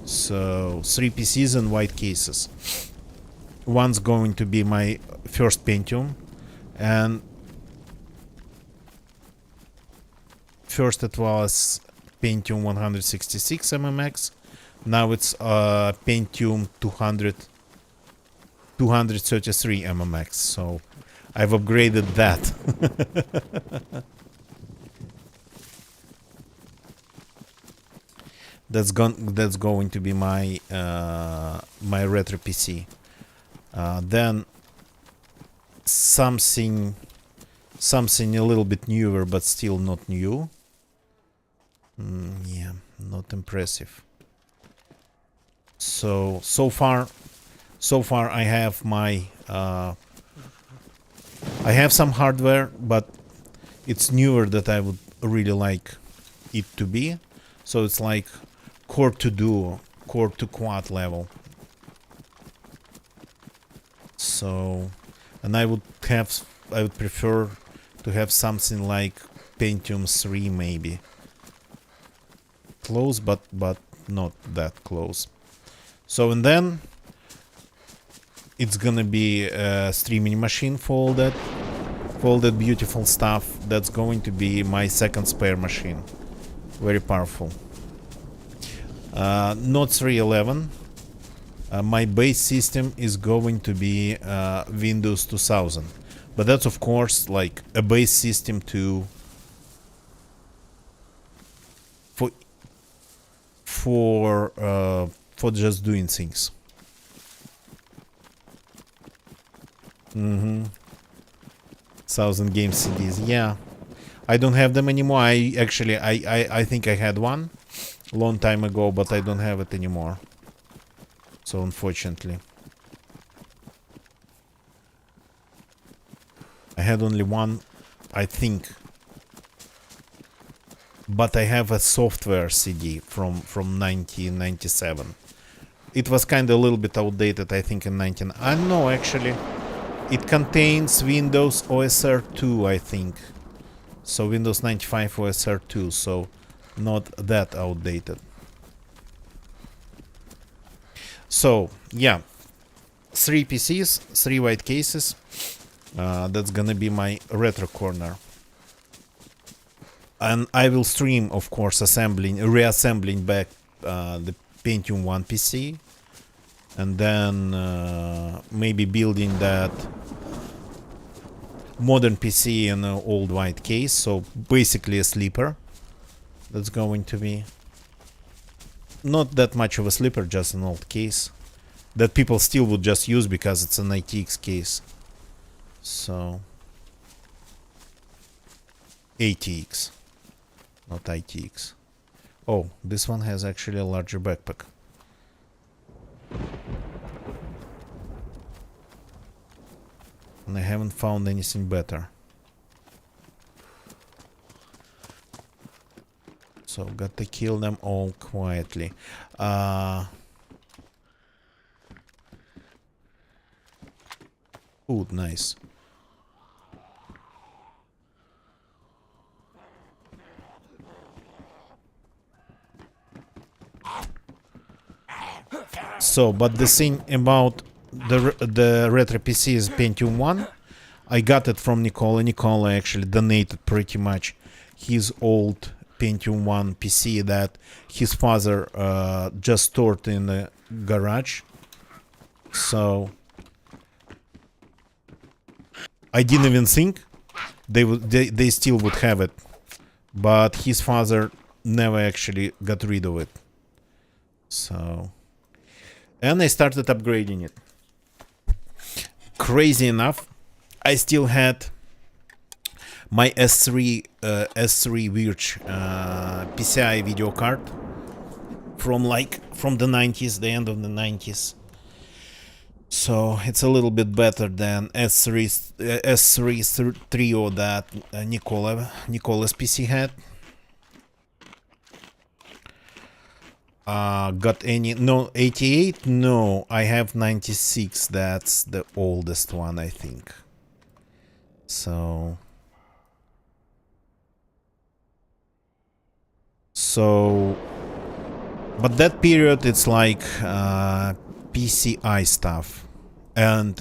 So 3 PCs in white cases. One's going to be my first Pentium, and first it was Pentium 166 MMX. Now it's Pentium 233 MMX. So I've upgraded that. That's going to be my my retro PC. Then something a little bit newer, but still not new. Yeah, not impressive. So far I have my I have some hardware, but it's newer that I would really like it to be. So it's like core to duo, core to quad level. So, and I would prefer to have something like Pentium 3 maybe. Close, but not that close. So, and then it's gonna be a streaming machine for all that beautiful stuff. That's going to be my second spare machine. Very powerful. Not 311. My base system is going to be Windows 2000. But that's of course like a base system for just doing things. 1000 game CDs. Yeah, I don't have them anymore. I think I had one a long time ago, but I don't have it anymore. So unfortunately, I had only one, I think. But I have a software CD from 1997. It was kind of a little bit outdated, I think, in 19... no, actually. It contains Windows OSR 2, I think. So Windows 95 OSR 2, so not that outdated. So, yeah. 3 PCs, 3 white cases. That's gonna be my retro corner. And I will stream, of course, reassembling back the Pentium 1 PC. And then maybe building that modern PC in an old white case. So basically a sleeper. That's going to be not that much of a sleeper, just an old case that people still would just use because it's an ITX case. So ATX, not ITX. Oh, this one has actually a larger backpack. And I haven't found anything better. So got to kill them all quietly. Food, nice. So, but the thing about the retro PC is Pentium 1. I got it from Nicola. Nicola actually donated pretty much his old Pentium 1 PC that his father just stored in the garage. So I didn't even think they still would have it, but his father never actually got rid of it. So, and I started upgrading it. Crazy enough, I still had my S3 Virch PCI video card from the 90s, the end of the 90s. So it's a little bit better than S3 Trio that Nicola's PC had. Got any? No, 88? No, I have 96. That's the oldest one, I think. So, but that period, it's like PCI stuff and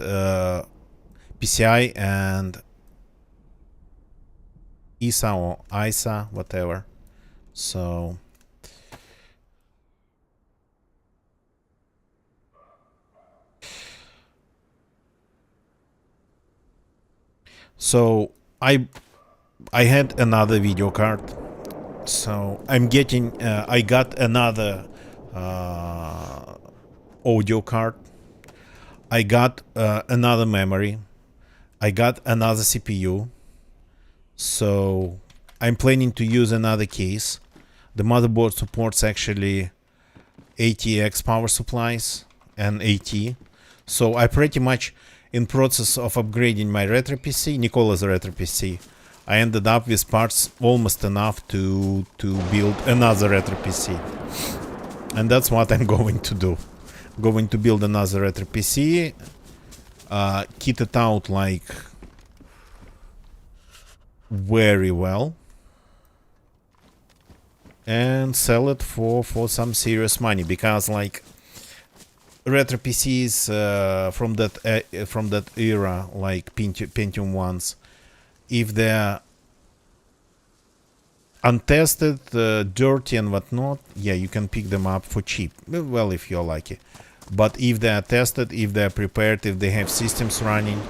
PCI and ISA or ISA, whatever. So I had another video card. So I'm getting I got another audio card. I got another memory. I got another CPU. So I'm planning to use another case. The motherboard supports actually ATX power supplies and AT. So I pretty much in process of upgrading my retro PC, Nicola's retro PC. I ended up with parts almost enough to build another retro PC. And that's what I'm going to do. Going to build another retro PC, kit it out like very well, and sell it for some serious money, because like retro PCs from that era, like Pentium ones, if they're untested, dirty and whatnot, yeah, you can pick them up for cheap. Well, if you're lucky. But if they are tested, if they are prepared, if they have systems running,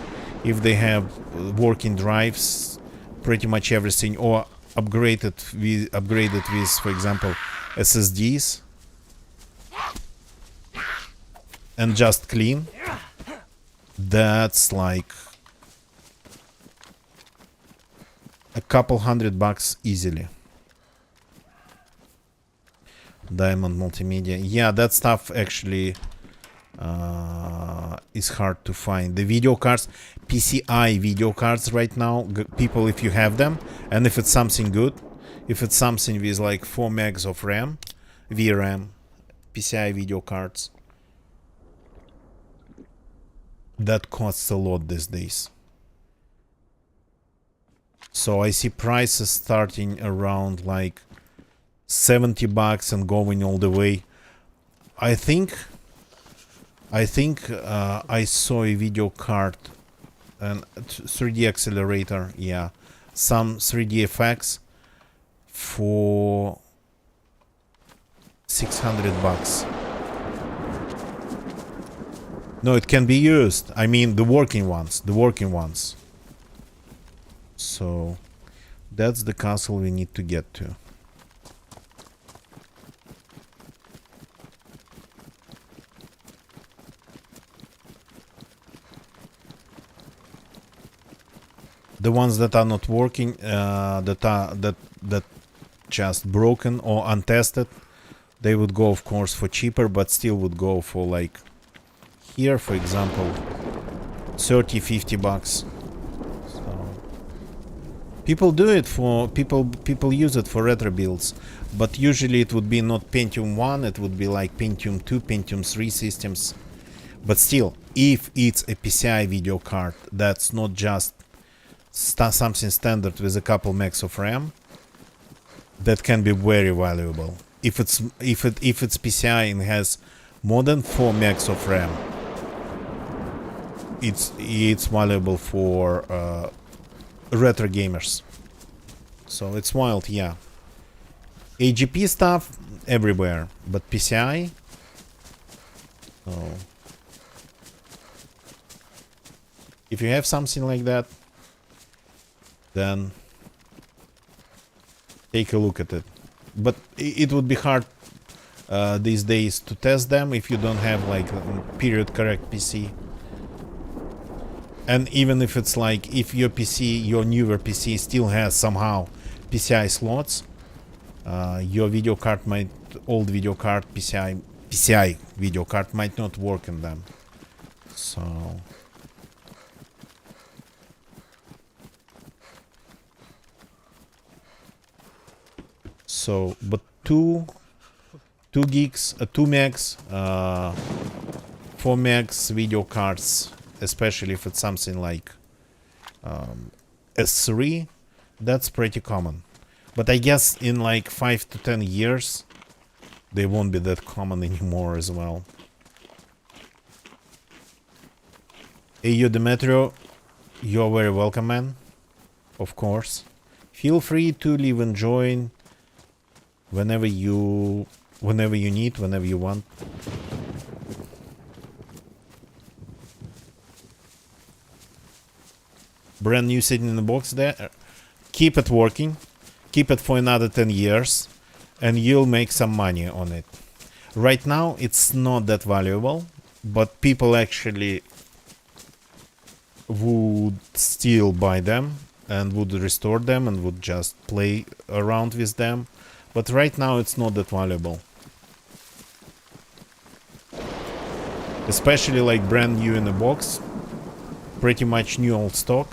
if they have working drives, pretty much everything, or upgraded with, for example, SSDs, and just clean, that's like a couple $100 easily. Diamond Multimedia, yeah, that stuff actually is hard to find. The video cards, PCI video cards right now, people, if you have them, and if it's something good, if it's something with like 4 megs of RAM, VRAM, PCI video cards, that costs a lot these days. So I see prices starting around like $70 and going all the way. I think I saw a video card and 3D accelerator, yeah, some 3D effects for $600. No, it can be used. I mean, the working ones. So that's the castle we need to get to. The ones that are not working, that just broken or untested, they would go, of course, for cheaper, but still would go for like here, for example, $30-50. So people do it for people use it for retro builds, but usually it would be not Pentium 1, it would be like Pentium 2, Pentium 3 systems. But still, if it's a PCI video card that's not just something standard with a couple megs of RAM, that can be very valuable. If it's PCI and has more than 4 megs of RAM, it's valuable for retro gamers. So it's wild, yeah. AGP stuff everywhere, but PCI. So if you have something like that, then take a look at it. But it would be hard these days to test them if you don't have like a period correct PC. And even if it's like, if your PC, your newer PC still has somehow PCI slots, your video card might, old video card, PCI video card might not work in them. So, but 2 gigs, 2 megs, 4 megs video cards, especially if it's something like S3, that's pretty common. But I guess in like 5 to 10 years, they won't be that common anymore as well. Hey, you, Demetrio, you're very welcome, man. Of course. Feel free to leave and join whenever you need, whenever you want. Brand new sitting in the box there. Keep it working. Keep it for another 10 years and you'll make some money on it. Right now it's not that valuable, but people actually would still buy them and would restore them and would just play around with them. But right now it's not that valuable. especially like brand new in the box, pretty much new old stock.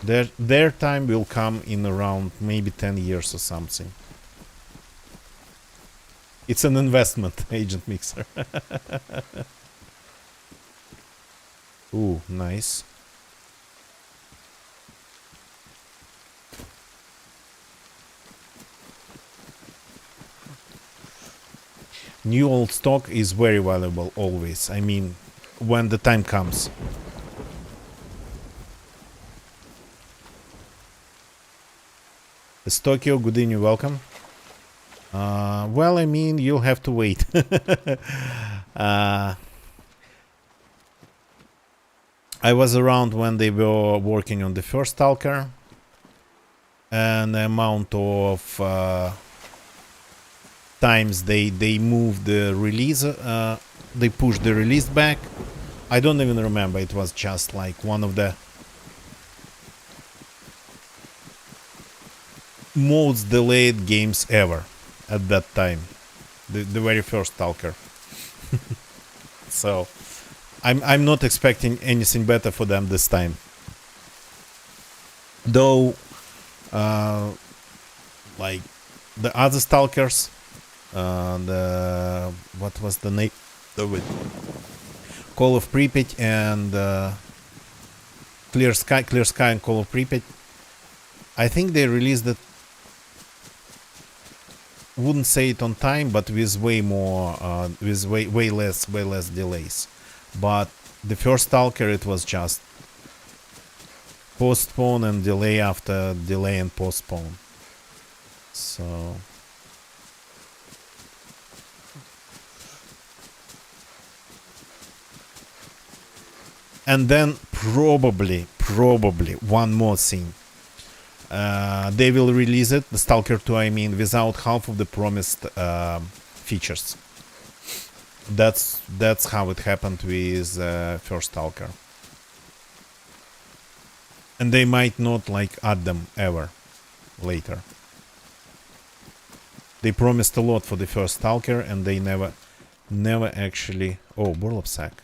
Their time will come in around maybe 10 years or something. It's an investment, Agent Mixer. Ooh, nice. New old stock is very valuable always. I mean, when the time comes. Tokyo, good evening, welcome. Well, I mean, you'll have to wait. I was around when they were working on the first Stalker, and the amount of times they moved the release, they pushed the release back. I don't even remember. It was just like one of the most delayed games ever at that time, the very first Stalker. So I'm not expecting anything better for them this time, though. Like the other Stalkers, what was the name of it? Call of Pripyat and Clear Sky and Call of Pripyat. I think they released it, wouldn't say it on time, but with way more, with way less delays. But the first Stalker, it was just postpone and delay after delay and postpone. So and then probably one more thing. They will release it, the Stalker 2 I mean, without half of the promised features. That's how it happened with first Stalker. And they might not like add them ever later. They promised a lot for the first Stalker and they never actually... Oh, Burlap Sack.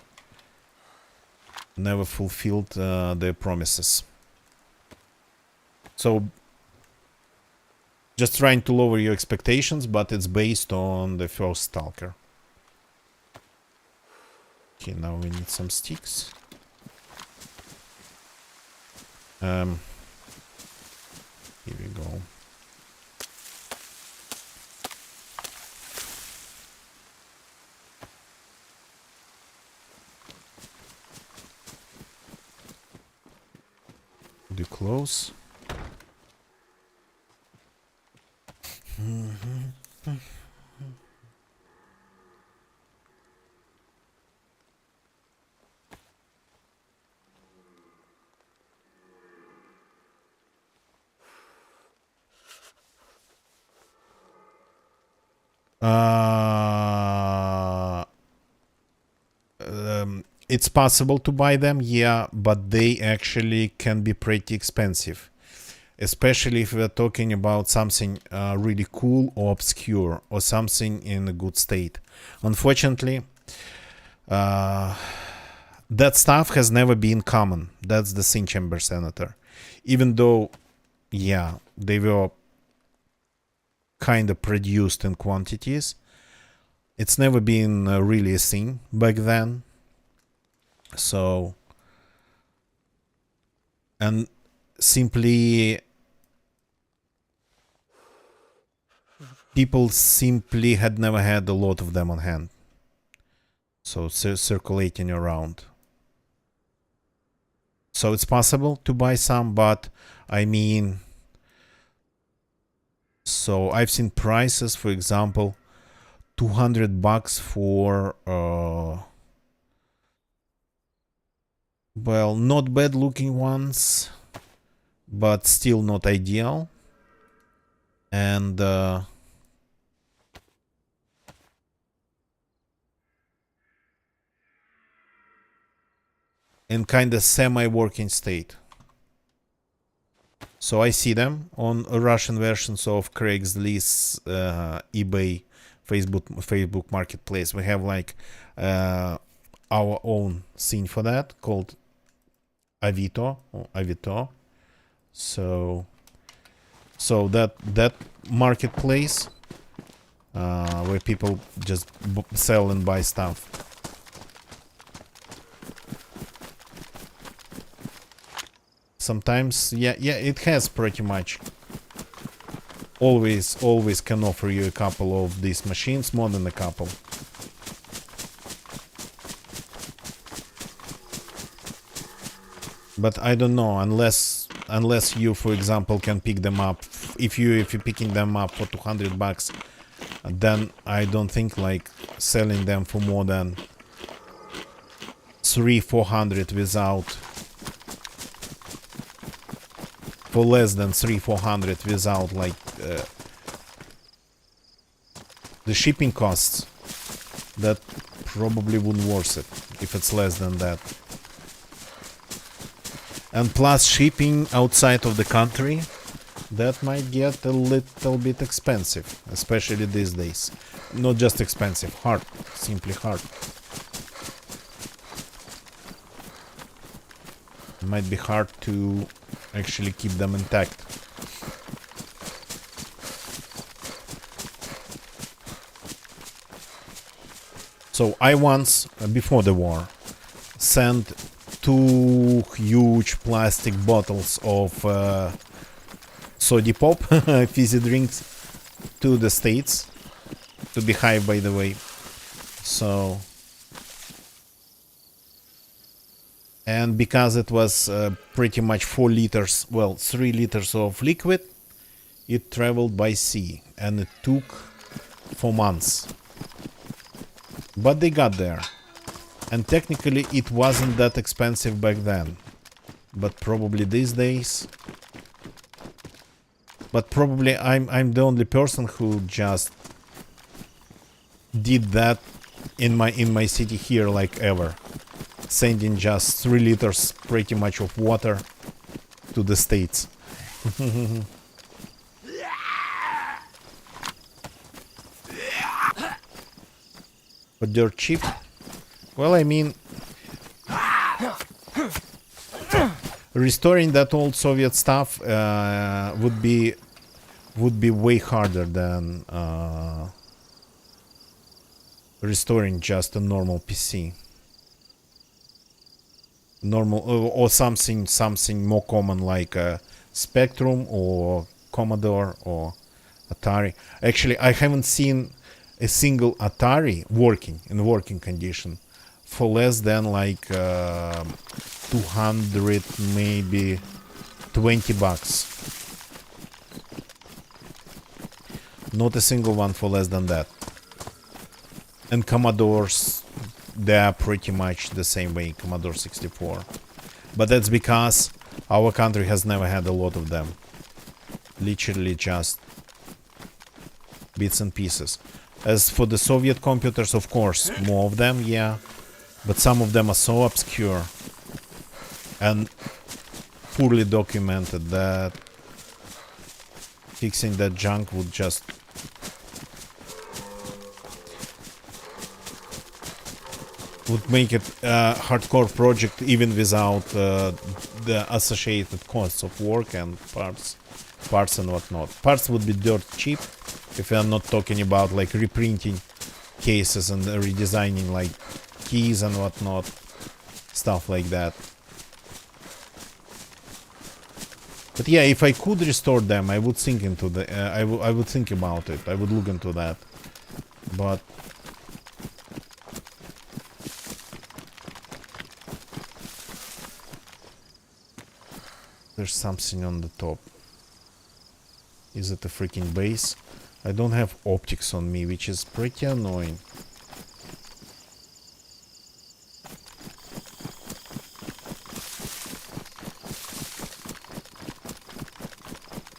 Never fulfilled their promises. So, just trying to lower your expectations, but it's based on the first Stalker. Okay, now we need some sticks. Here we go. Do close. It's possible to buy them, yeah, but they actually can be pretty expensive. Especially if we're talking about something really cool or obscure or something in a good state. Unfortunately, that stuff has never been common. That's the thing, Chamber Senator. Even though, yeah, they were kind of produced in quantities, it's never been really a thing back then. So, and simply people simply had never had a lot of them on hand, so circulating around. So it's possible to buy some, but I mean, so I've seen prices, for example, $200 for well, not bad looking ones, but still not ideal. And in kind of semi-working state. So I see them on Russian versions of Craigslist, eBay Facebook Marketplace. We have like our own scene for that called Avito or Avito. So that marketplace where people just sell and buy stuff. Sometimes, yeah, it has pretty much. Always can offer you a couple of these machines, more than a couple. But I don't know, unless you, for example, can pick them up. If you're picking them up for $200, then I don't think like selling them for more than $300-400 without. For less than $300-400 without like the shipping costs, that probably wouldn't worth it if it's less than that. And plus shipping outside of the country, that might get a little bit expensive, especially these days. Not just expensive, hard, simply hard. It might be hard to actually keep them intact. So I once, before the war, sent 2 huge plastic bottles of Sody Pop fizzy drinks to the States, to Beehive, by the way. So, and because it was pretty much 4 liters, well, 3 liters of liquid, it traveled by sea, and it took 4 months. But they got there. And technically it wasn't that expensive back then. But probably these days. But probably I'm the only person who just did that in my city here, like ever. Sending just 3 liters pretty much of water to the States. But they're cheap. Well, I mean, restoring that old Soviet stuff would be way harder than restoring just a normal PC. Normal or something more common like Spectrum or Commodore or Atari. Actually, I haven't seen a single Atari in working condition for less than like 200, maybe $20. Not a single one for less than that. And Commodores, they are pretty much the same way, Commodore 64. But that's because our country has never had a lot of them. Literally just bits and pieces. As for the Soviet computers, of course, more of them, yeah. But some of them are so obscure and poorly documented that fixing that junk would just make it a hardcore project, even without the associated costs of work and parts and whatnot. Parts would be dirt cheap if we are not talking about like reprinting cases and redesigning like keys and whatnot, stuff like that. But yeah, if I could restore them, I would think into the I would think about it. I would look into that. But there's something on the top. Is it a freaking base? I don't have optics on me, which is pretty annoying.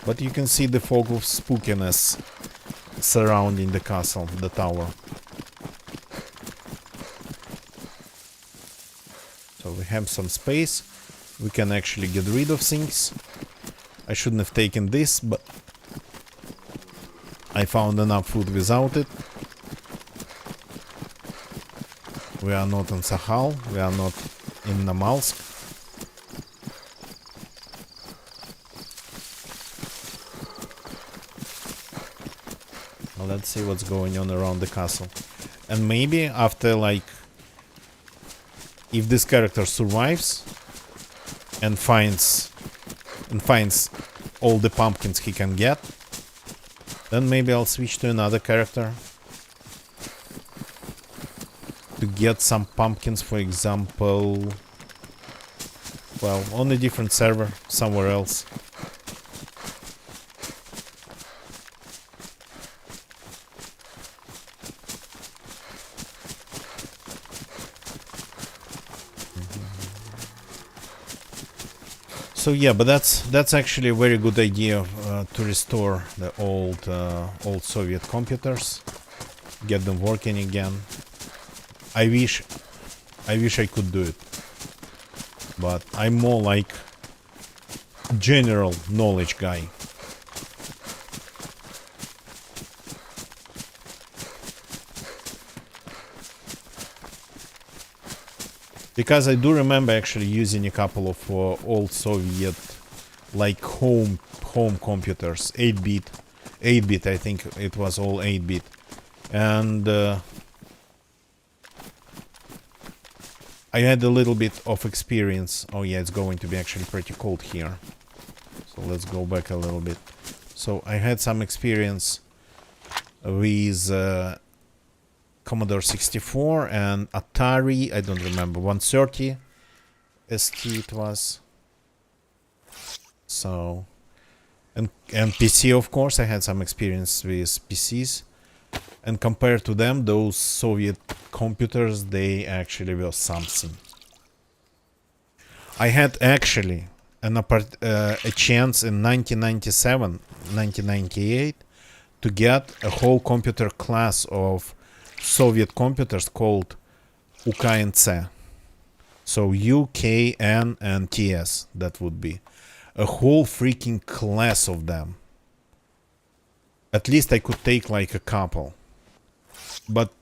But you can see the fog of spookiness surrounding the castle, the tower. So we have some space. We can actually get rid of things. I shouldn't have taken this, but I found enough food without it. We are not in Sahal. We are not in Namalsk. Well, let's see what's going on around the castle. And maybe after, like, if this character survives and finds all the pumpkins he can get, then maybe I'll switch to another character to get some pumpkins, for example, well, on a different server somewhere else. So yeah, but that's actually a very good idea to restore the old Soviet computers, get them working again. I wish I could do it, but I'm more like general knowledge guy. Because I do remember actually using a couple of old Soviet, like home computers, 8-bit, I think it was all 8-bit, and I had a little bit of experience. Oh yeah, it's going to be actually pretty cold here, so let's go back a little bit. So I had some experience with Commodore 64 and Atari, I don't remember, 130 ST it was. So, and PC, of course, I had some experience with PCs. And compared to them, those Soviet computers, they actually were something. I had actually a chance in 1997, 1998 to get a whole computer class of Soviet computers called UKNC. So UKN and TS, that would be. A whole freaking class of them. At least I could take like a couple. But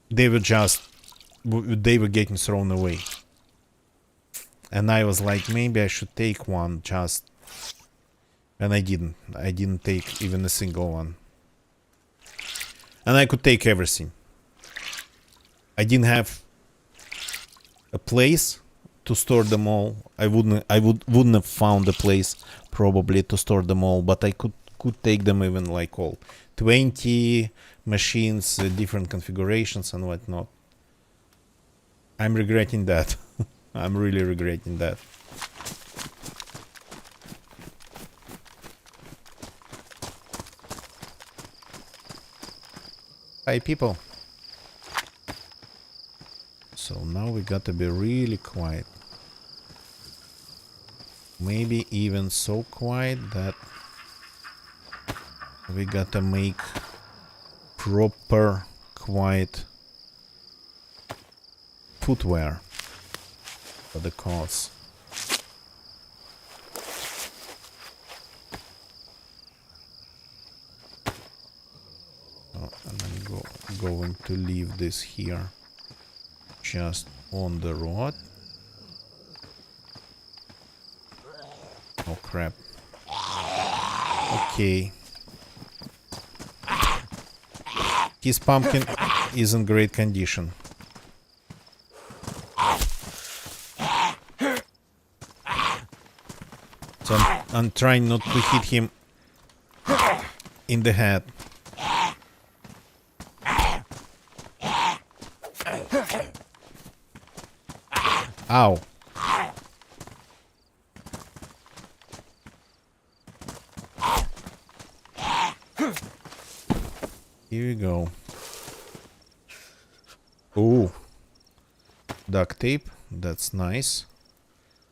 they were getting thrown away. And I was like, maybe I should take one just. And I didn't. I didn't take even a single one. And I could take everything. I didn't have a place to store them all. I wouldn't have found a place probably to store them all, but I could take them even like all 20 machines, different configurations and whatnot. I'm regretting that. I'm really regretting that. Hi people. So now we gotta be really quiet. Maybe even so quiet that we gotta make proper quiet footwear for the cause. And I'm going to leave this here just on the road. Oh crap. Okay. His pumpkin is in great condition. So I'm trying not to hit him in the head. Ow. Here we go. Oh. Duct tape. That's nice.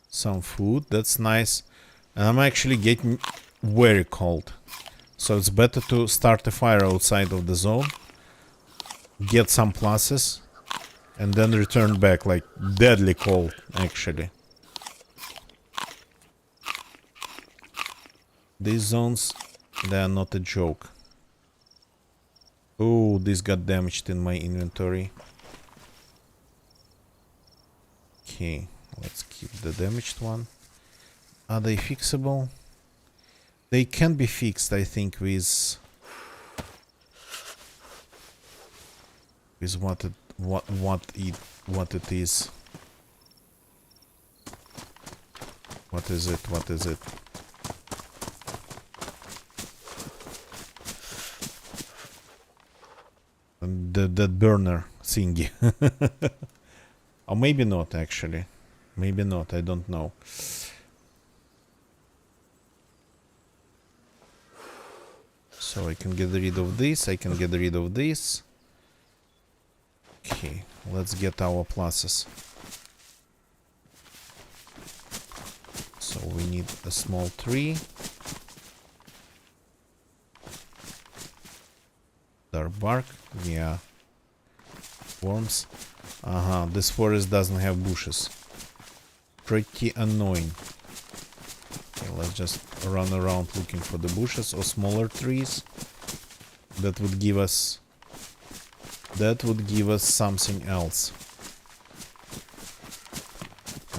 Some food. That's nice. And I'm actually getting very cold. So it's better to start a fire outside of the zone. Get some pluses. And then return back, like deadly cold, actually. These zones, they are not a joke. Oh, this got damaged in my inventory. Okay, let's keep the damaged one. Are they fixable? They can be fixed, I think, with what it is. What is it? What is it? That burner thingy. Or maybe not, actually. Maybe not, I don't know. So I can get rid of this, I can get rid of this. Okay, let's get our pluses. So we need a small tree. Dark bark, yeah. Worms. This forest doesn't have bushes. Pretty annoying. Okay, let's just run around looking for the bushes or smaller trees. That would give us something else.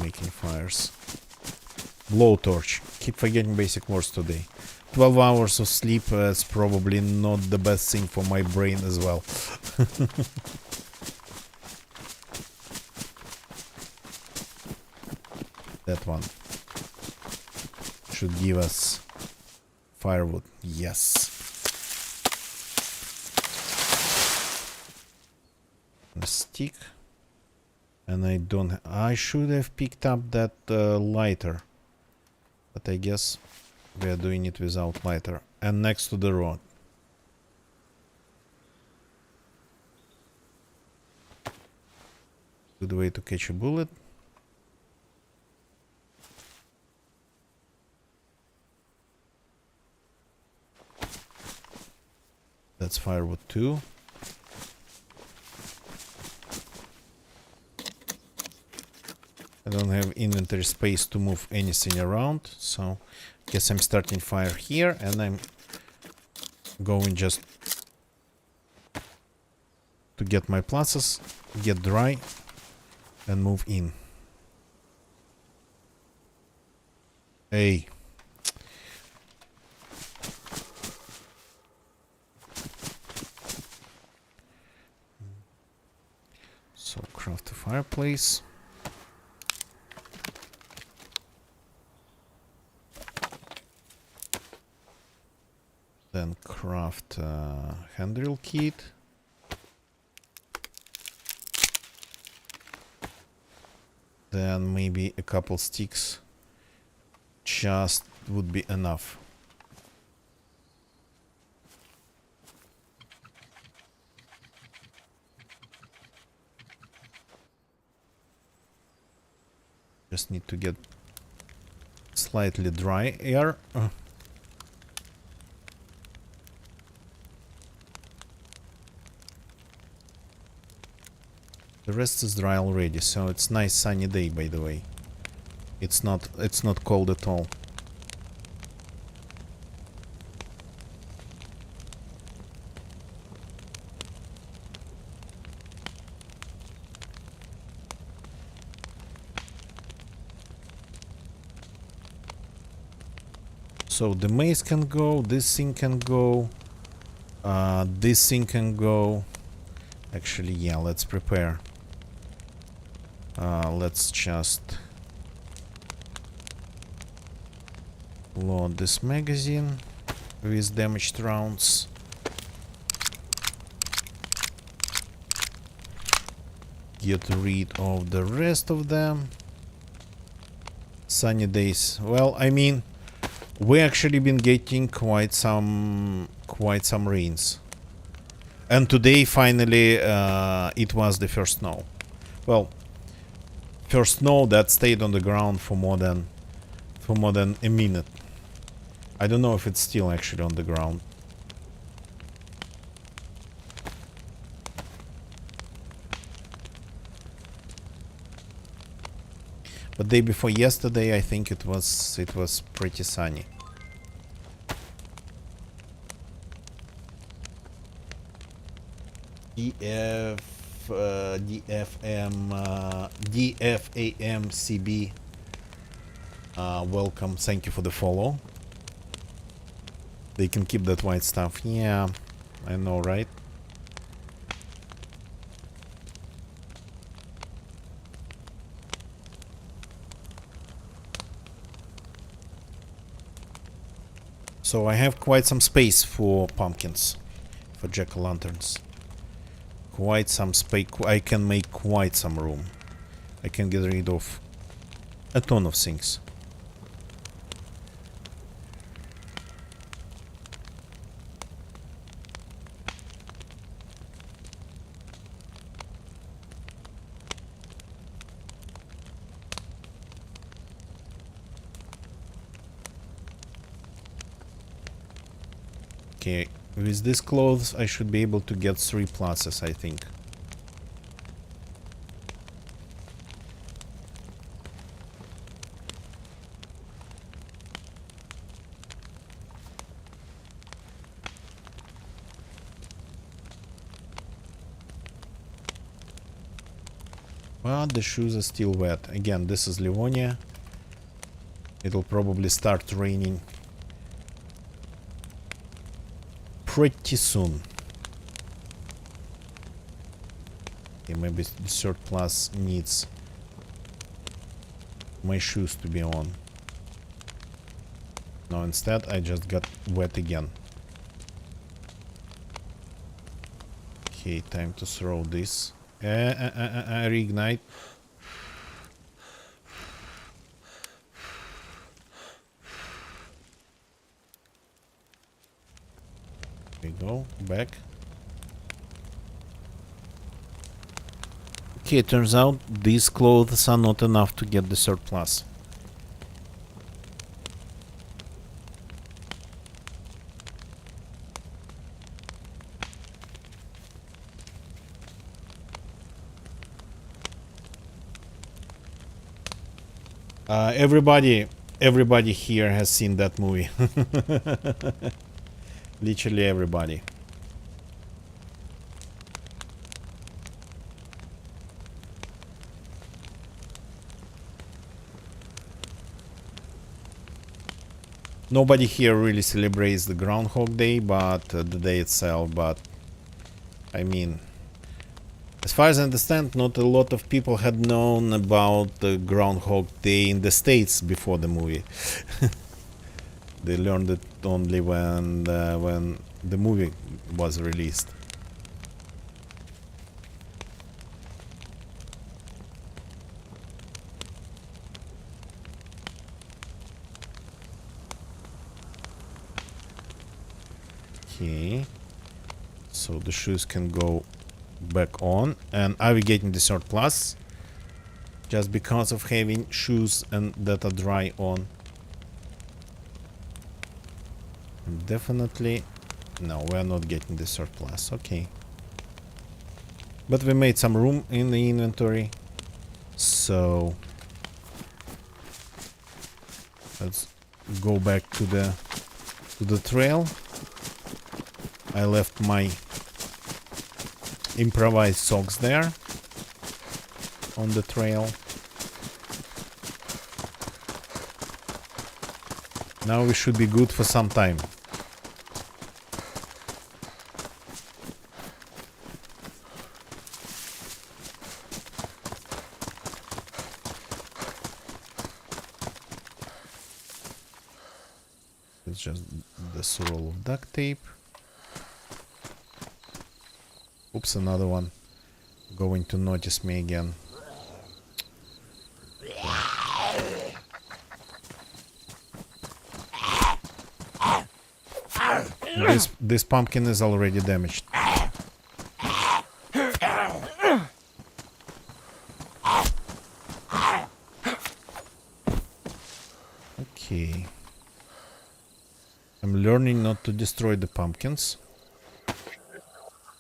Making fires. Blowtorch. Keep forgetting basic words today. 12 hours of sleep is probably not the best thing for my brain as well. That one should give us firewood. Yes. A stick. And I should have picked up that lighter. But I guess we are doing it without lighter. And next to the road. Good way to catch a bullet. That's firewood too. I don't have inventory space to move anything around, so I guess I'm starting fire here and I'm going just to get my pluses, get dry and move in. Hey. So craft a fireplace. Then craft a handrail kit. Then maybe a couple sticks just would be enough. Just need to get slightly dry air. The rest is dry already, so it's nice sunny day, by the way. It's not cold at all. So the maze can go, this thing can go, this thing can go. Actually, yeah, let's prepare. Let's just load this magazine with damaged rounds. Get rid of the rest of them. Sunny days. Well, I mean, we actually been getting quite some rains. And today, finally, it was the first snow. Well, first snow that stayed on the ground for more than a minute. I don't know if it's still actually on the ground. But day before yesterday, I think it was pretty sunny. DFAMCB. Welcome. Thank you for the follow. They can keep that white stuff. Yeah, I know, right? So I have quite some space for pumpkins, for jack-o'-lanterns. Quite some space. I can make quite some room. I can get rid of a ton of things. Okay, with these clothes I should be able to get 3 pluses, I think. But the shoes are still wet. Again, this is Livonia. It'll probably start raining pretty soon. Okay, maybe the third class needs my shoes to be on. No, instead I just got wet again. Okay, time to throw this. Reignite. There we go, back. Okay, it turns out these clothes are not enough to get the third plus. Everybody here has seen that movie. Literally everybody. Nobody here really celebrates the Groundhog Day, but the day itself, but I mean, as far as I understand, not a lot of people had known about the Groundhog Day in the States before the movie. They learned it only when the movie was released. Okay, so the shoes can go back on. And are we getting the third plus just because of having shoes and that are dry on? Definitely no, we're not getting the third plus. Okay, but we made some room in the inventory, so let's go back to the trail. I left my improvised socks there on the trail. Now we should be good for some time. It's just this roll of duct tape. Oops, another one going to notice me again. This pumpkin is already damaged. Okay. I'm learning not to destroy the pumpkins.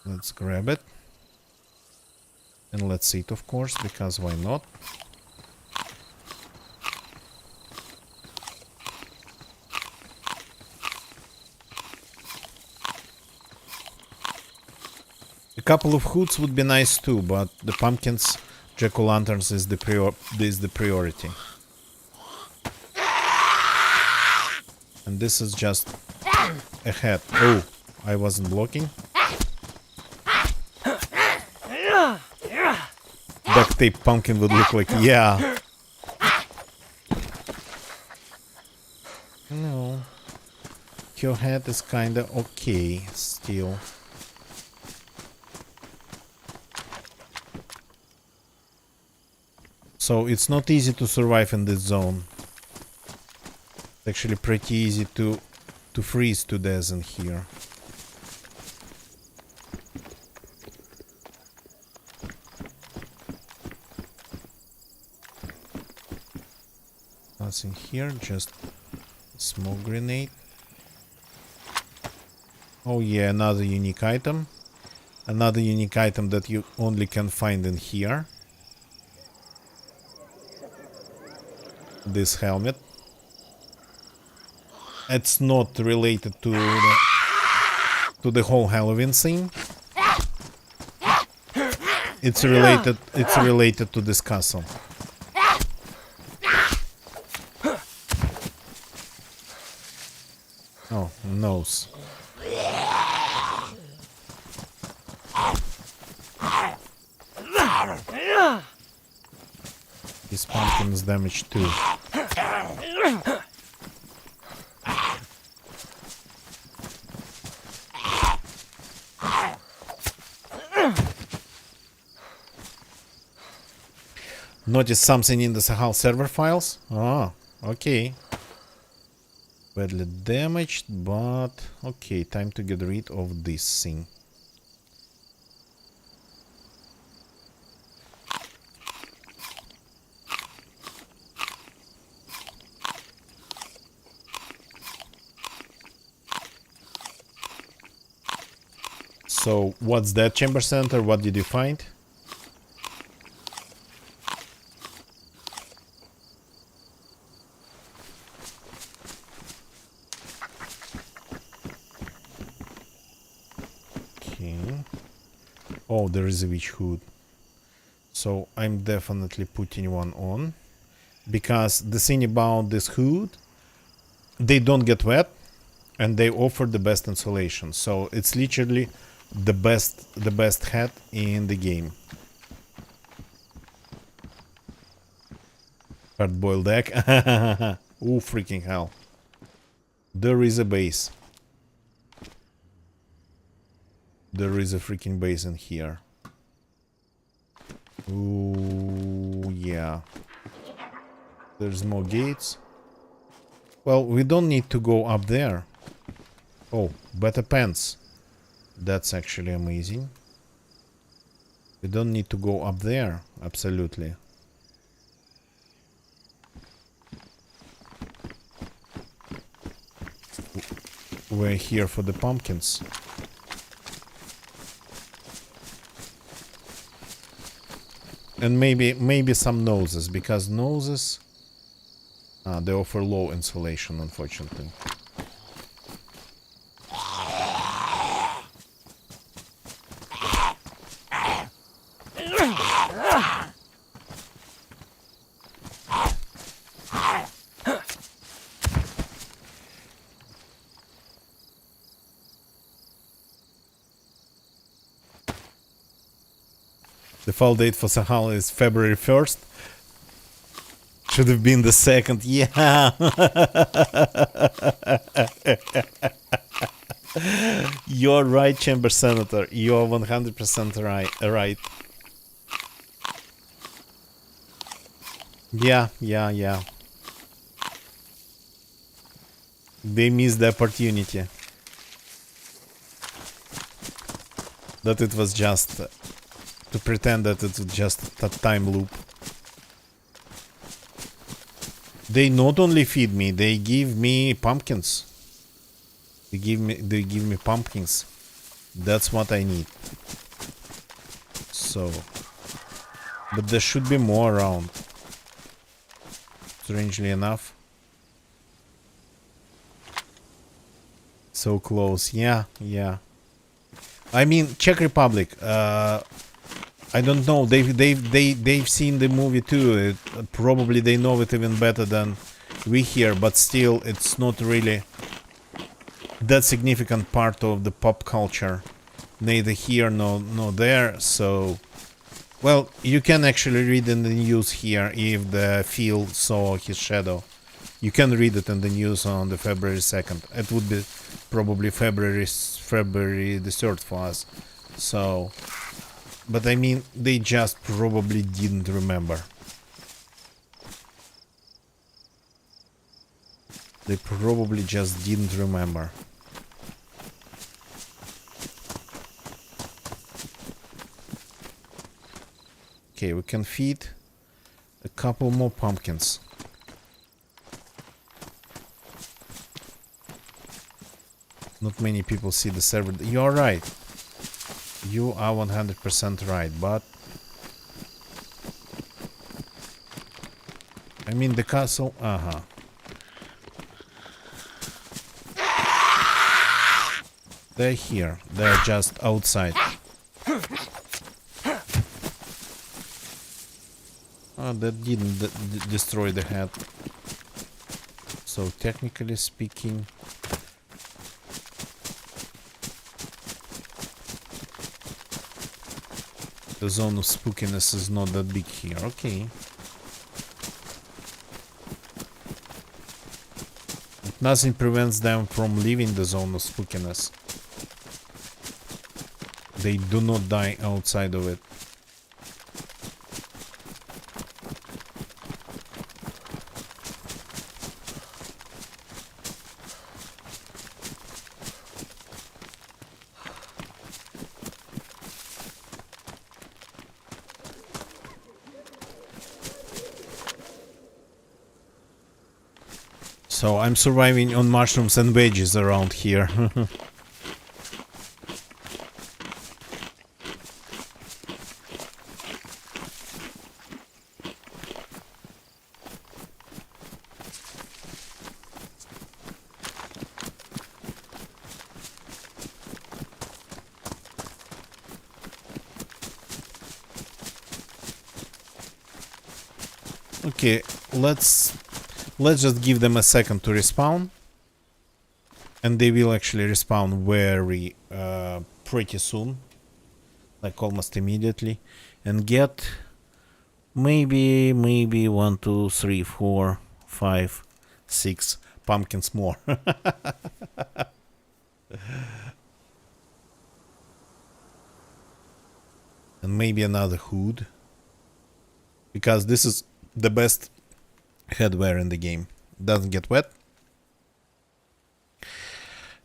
Let's grab it. And let's eat, of course, because why not? A couple of hoods would be nice too, but the pumpkins, jack-o'-lanterns is the priority. And this is just a hat. Oh, I wasn't blocking. Duct tape pumpkin would look like, yeah. No. Your hat is kinda okay still. So it's not easy to survive in this zone. It's actually pretty easy to freeze to death in here. Nothing here, just smoke grenade. Oh yeah, another unique item. Another unique item that you only can find in here. This helmet. It's not related to the whole Halloween thing. It's related to this castle. Oh, nose. This pumpkin is damaged too. Notice something in the Sahal server files? Oh, okay. Badly damaged, but okay, time to get rid of this thing. So, what's that chamber center? What did you find? Oh, there is a witch hood. So I'm definitely putting one on. Because the thing about this hood, they don't get wet and they offer the best insulation. So it's literally the best hat in the game. Hard-boiled egg. Oh, freaking hell. There is a base. There is a freaking base in here. Ooh, yeah. There's more gates. Well, we don't need to go up there. Oh, better pants. That's actually amazing. We don't need to go up there. Absolutely. We're here for the pumpkins. And maybe some noses, because noses they offer low insulation, unfortunately. The fall date for Sahal is February 1st. Should have been the 2nd. Yeah. You're right, Chamber Senator. You're 100% right. Yeah. They missed the opportunity. That it was just... to pretend that it's just a time loop. They not only feed me, they give me pumpkins. They give me pumpkins. That's what I need. So, but there should be more around. Strangely enough. So close. Yeah. I mean, Czech Republic. I don't know. They've seen the movie too. Probably they know it even better than we here. But still, it's not really that significant part of the pop culture. Neither here nor there. So, well, you can actually read in the news here if the Phil saw his shadow. You can read it in the news on the February 2nd. It would be probably February the 3rd for us. So, but I mean, they just probably didn't remember. They probably just didn't remember. Okay, we can feed a couple more pumpkins. Not many people see the server. You're right. You are 100% right, but I mean the castle. They're here. They're just outside. Oh, that didn't destroy the head. So technically speaking, the zone of spookiness is not that big here. Okay. But nothing prevents them from leaving the zone of spookiness. They do not die outside of it. So I'm surviving on mushrooms and veggies around here. Okay, let's just give them a second to respawn, and they will actually respawn very pretty soon, like almost immediately, and get maybe 1, 2, 3, 4, 5, 6 pumpkins more. And maybe another hood, because this is the best headwear in the game. Doesn't get wet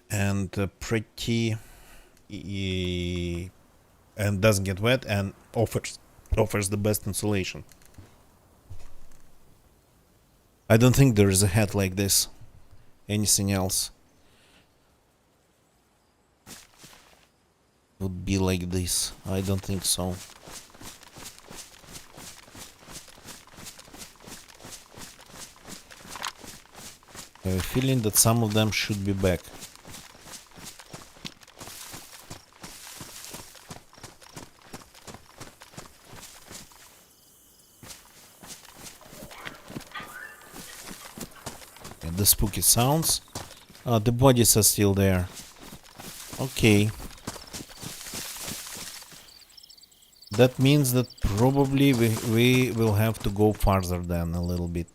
and pretty and doesn't get wet and offers the best insulation. I don't think there is a hat like this. Anything else would be like this. I don't think so. I have a feeling that some of them should be back. And the spooky sounds. The bodies are still there. Okay. That means that probably we will have to go farther than a little bit.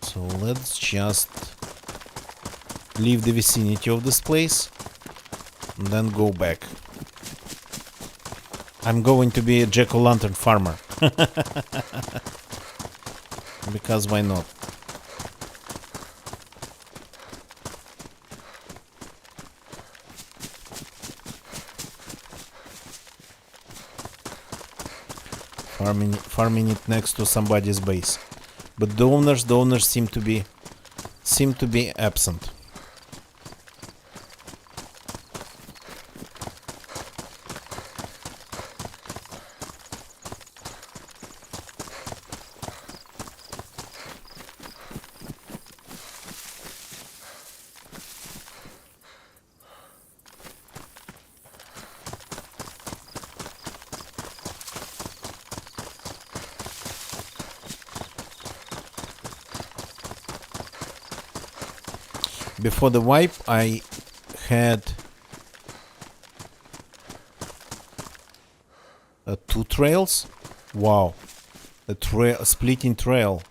So let's just leave the vicinity of this place and then go back. I'm going to be a jack-o'-lantern farmer. Because why not? Farming it next to somebody's base. But the owners seem to be absent. Before the wipe, I had 2 trails. Wow, a splitting trail.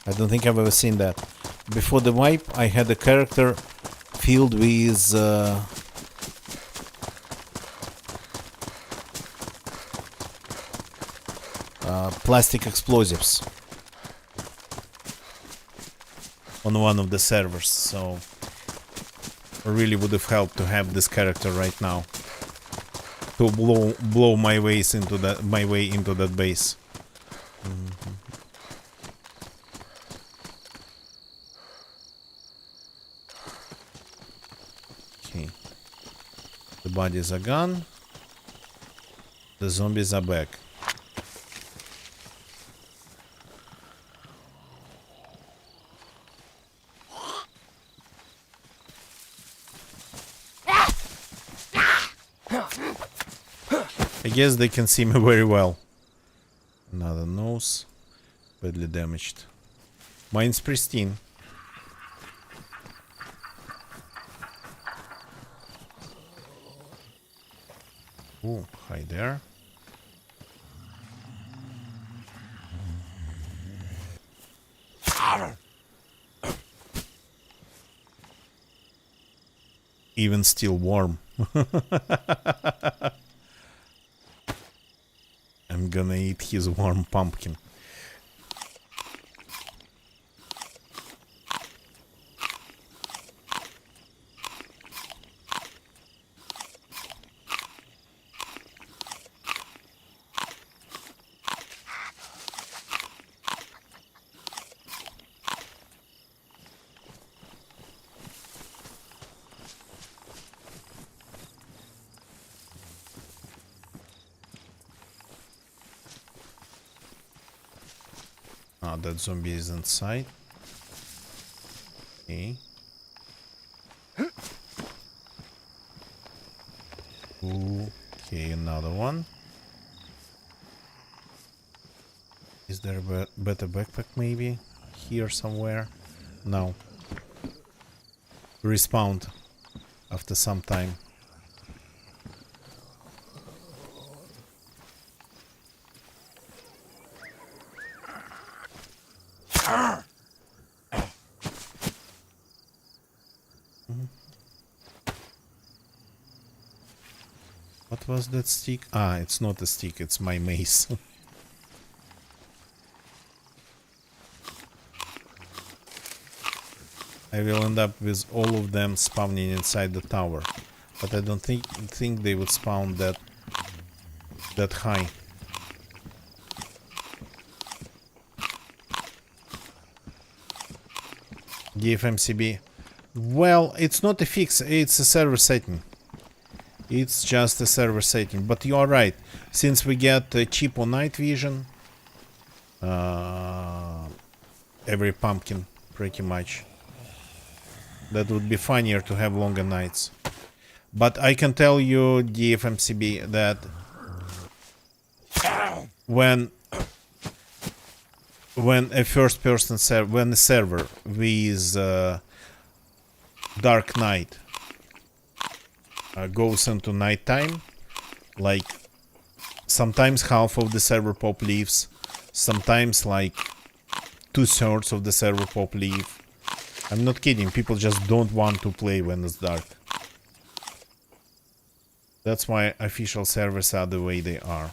I don't think I've ever seen that. Before the wipe, I had a character filled with plastic explosives on one of the servers, so really would have helped to have this character right now to blow my way into that base. Okay, the bodies are gone. The zombies are back. I guess they can see me very well. Another nose. Badly damaged. Mine's pristine. Oh, hi there. Even still warm. I'm gonna eat his warm pumpkin. Ah, that zombie is inside. Okay. Okay, another one. Is there a better backpack maybe? Here somewhere? No. Respawned after some time. What was that stick? Ah, it's not a stick, it's my mace. I will end up with all of them spawning inside the tower. But I don't think they would spawn that high. DFMCB. Well, it's not a fix, it's a server setting. It's just a server setting, but you are right. Since we get cheap on night vision, every pumpkin, pretty much. That would be funnier to have longer nights. But I can tell you, DFMCB, that when a first-person server, when a server with Dark Night goes into nighttime, like sometimes half of the server pop leaves, sometimes like 2/3 of the server pop leave. I'm not kidding, people just don't want to play when it's dark. That's why official servers are the way they are.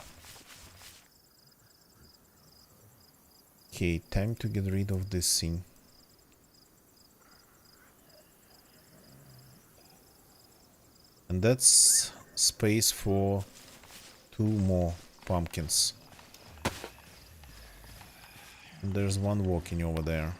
Okay, time to get rid of this thing. And that's space for 2 more pumpkins. And there's one walking over there.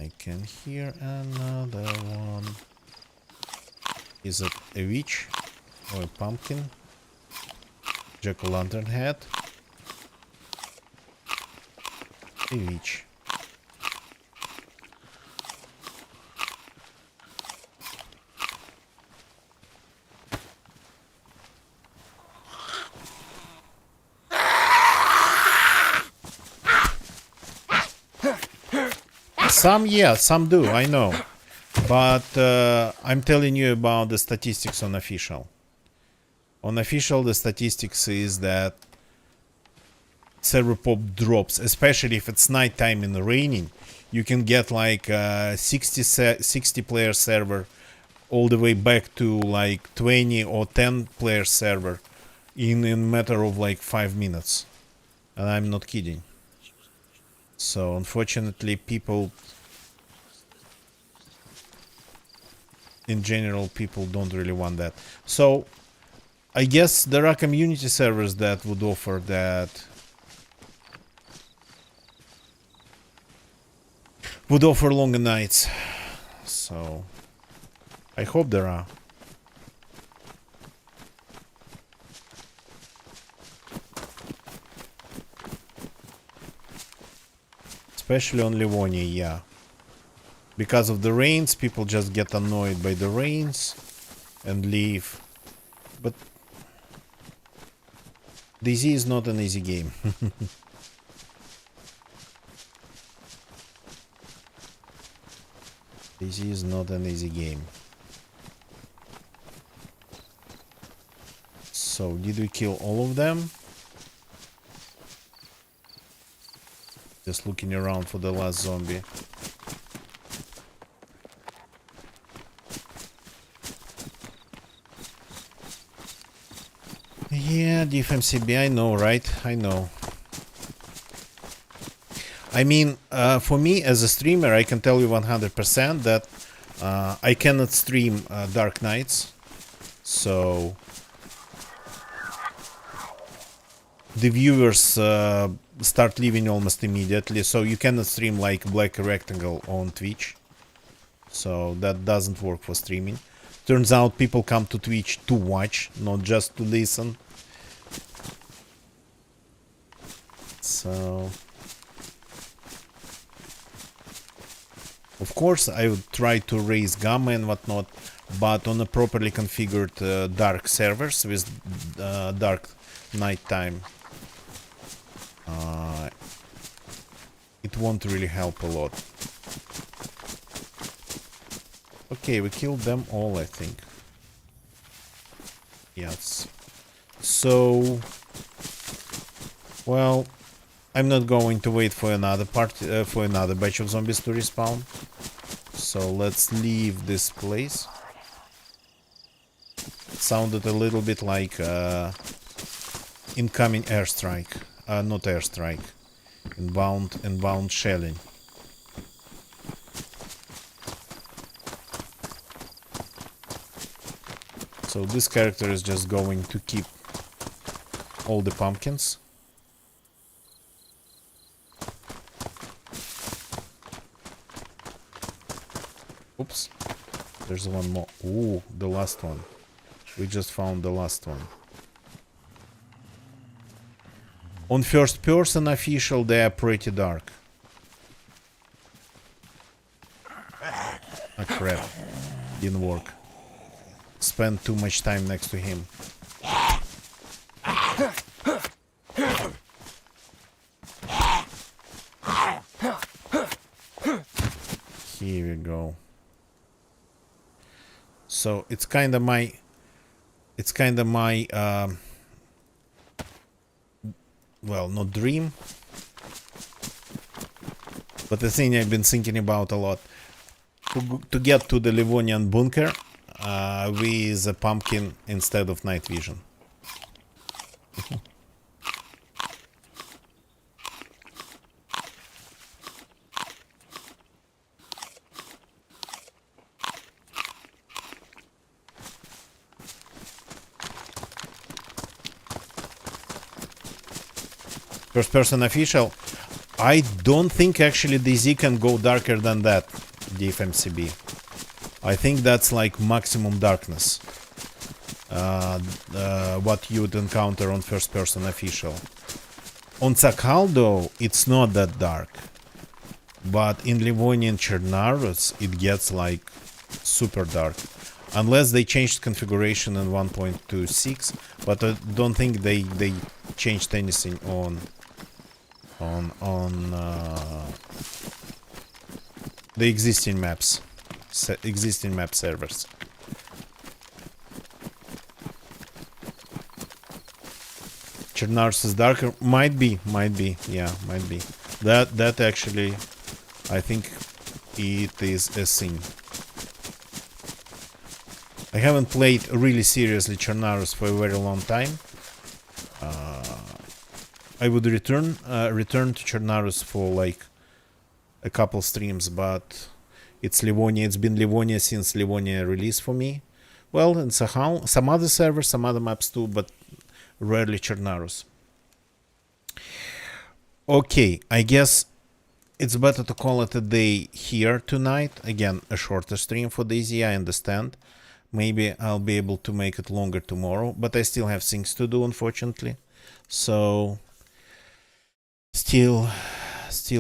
I can hear another one. Is it a witch or a pumpkin? Jack-o'-lantern head. A witch. Some, yeah, some do, I know. But I'm telling you about the statistics on official. On official, the statistics is that server pop drops, especially if it's nighttime and raining. You can get like 60 player server all the way back to like 20 or 10 player server in a matter of like 5 minutes. And I'm not kidding. So unfortunately people, in general, people don't really want that. So I guess there are community servers that would offer that. Would offer longer nights. So I hope there are. Especially on Livonia, yeah. Because of the rains, people just get annoyed by the rains and leave. But DayZ is not an easy game. DayZ is not an easy game. So, did we kill all of them? Just looking around for the last zombie. Yeah, the FMCB, I know, right? I know. I mean, for me as a streamer, I can tell you 100% that I cannot stream Dark Nights. So the viewers start leaving almost immediately. So you cannot stream like Black Rectangle on Twitch. So that doesn't work for streaming. Turns out people come to Twitch to watch, not just to listen. So of course I would try to raise gamma and whatnot, but on a properly configured dark servers with dark nighttime, it won't really help a lot. Okay, we killed them all, I think. Yes. So, well, I'm not going to wait for another for another batch of zombies to respawn. So let's leave this place. It sounded a little bit like incoming airstrike, not airstrike, inbound shelling. So this character is just going to keep all the pumpkins. Oops, there's one more. Ooh, the last one. We just found the last one. On first person official, they are pretty dark. Ah, crap. Didn't work. Spent too much time next to him. Here we go. So it's kind of my well, not dream, but the thing I've been thinking about a lot, to get to the Livonian bunker with a pumpkin instead of night vision. First person official, I don't think actually DayZ can go darker than that, the FMCB. I think that's like maximum darkness, what you would encounter on first person official. On Sakal though, it's not that dark, but in Livonia and Chernarus it gets like super dark. Unless they changed configuration in 1.26, but I don't think they changed anything on The existing maps. Existing map servers. Chernars is darker. Might be. Yeah, might be. That actually, I think it is a thing. I haven't played really seriously Chernarus for a very long time. I would return to Chernarus for like a couple streams, but it's Livonia. It's been Livonia since Livonia release for me. Well, and Sahal, some other servers, some other maps too, but rarely Chernarus. Okay, I guess it's better to call it a day here tonight. Again, a shorter stream for DayZ, I understand. Maybe I'll be able to make it longer tomorrow, but I still have things to do, unfortunately. So, still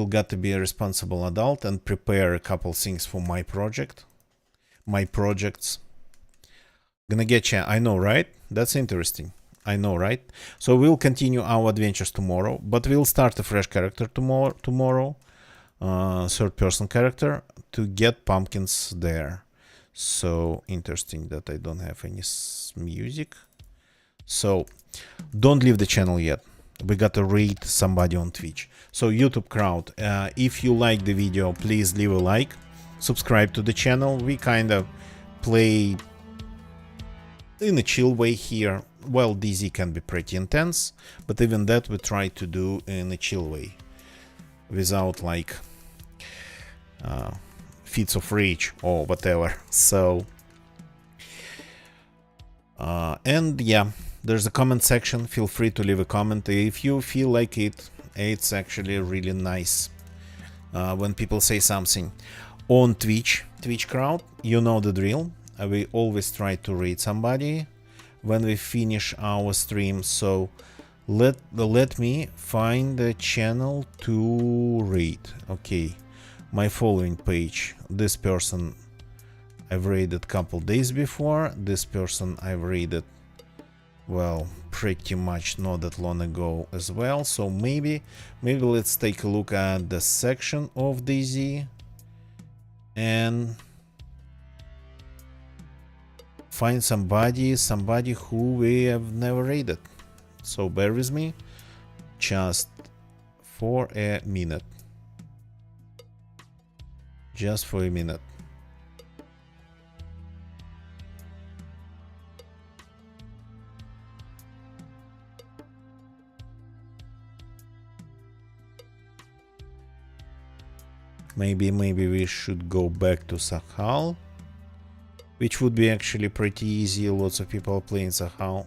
got to be a responsible adult and prepare a couple things for my projects. Gonna get you. I know, right? That's interesting. I know, right? So we'll continue our adventures tomorrow, but we'll start a fresh character tomorrow. Third-person character to get pumpkins there. So interesting that I don't have any music. So don't leave the channel yet. We gotta rate somebody on Twitch. So YouTube crowd, if you like the video, please leave a like, subscribe to the channel. We kind of play in a chill way here. Well, DayZ can be pretty intense, but even that we try to do in a chill way, without like fits of rage or whatever. So and yeah, there's a comment section. Feel free to leave a comment if you feel like it. It's actually really nice when people say something on Twitch crowd. You know the drill. We always try to read somebody when we finish our stream. So let me find the channel to read. Okay, my following page. This person I've raided a couple days before. This person I've raided, well, pretty much not that long ago as well. So maybe let's take a look at the section of DayZ and find somebody who we have never raided. So bear with me just for a minute. Just for a minute. Maybe we should go back to Sahal, which would be actually pretty easy. Lots of people are playing Sahal.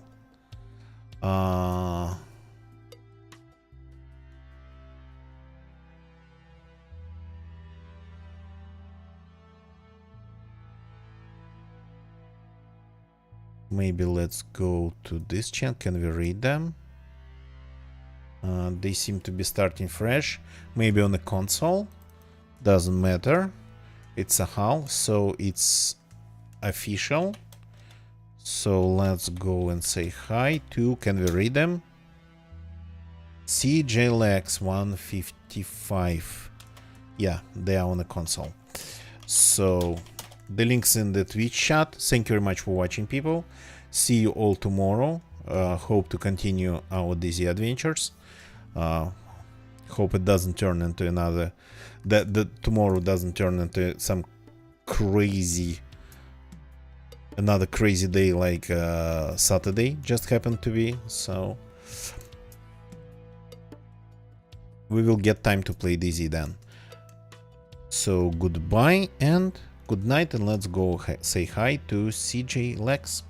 Maybe let's go to this channel. Can we read them? They seem to be starting fresh. Maybe on the console. Doesn't matter. It's a HAL, so it's official. So let's go and say hi to, can we read them? CJLX 155. Yeah, they are on the console. So the link's in the Twitch chat. Thank you very much for watching, people. See you all tomorrow. Hope to continue our DayZ adventures. Hope it doesn't turn into another, that tomorrow doesn't turn into some another crazy day like Saturday just happened to be. So we will get time to play DayZ then. So goodbye and good night, and let's go say hi to CJ Lex.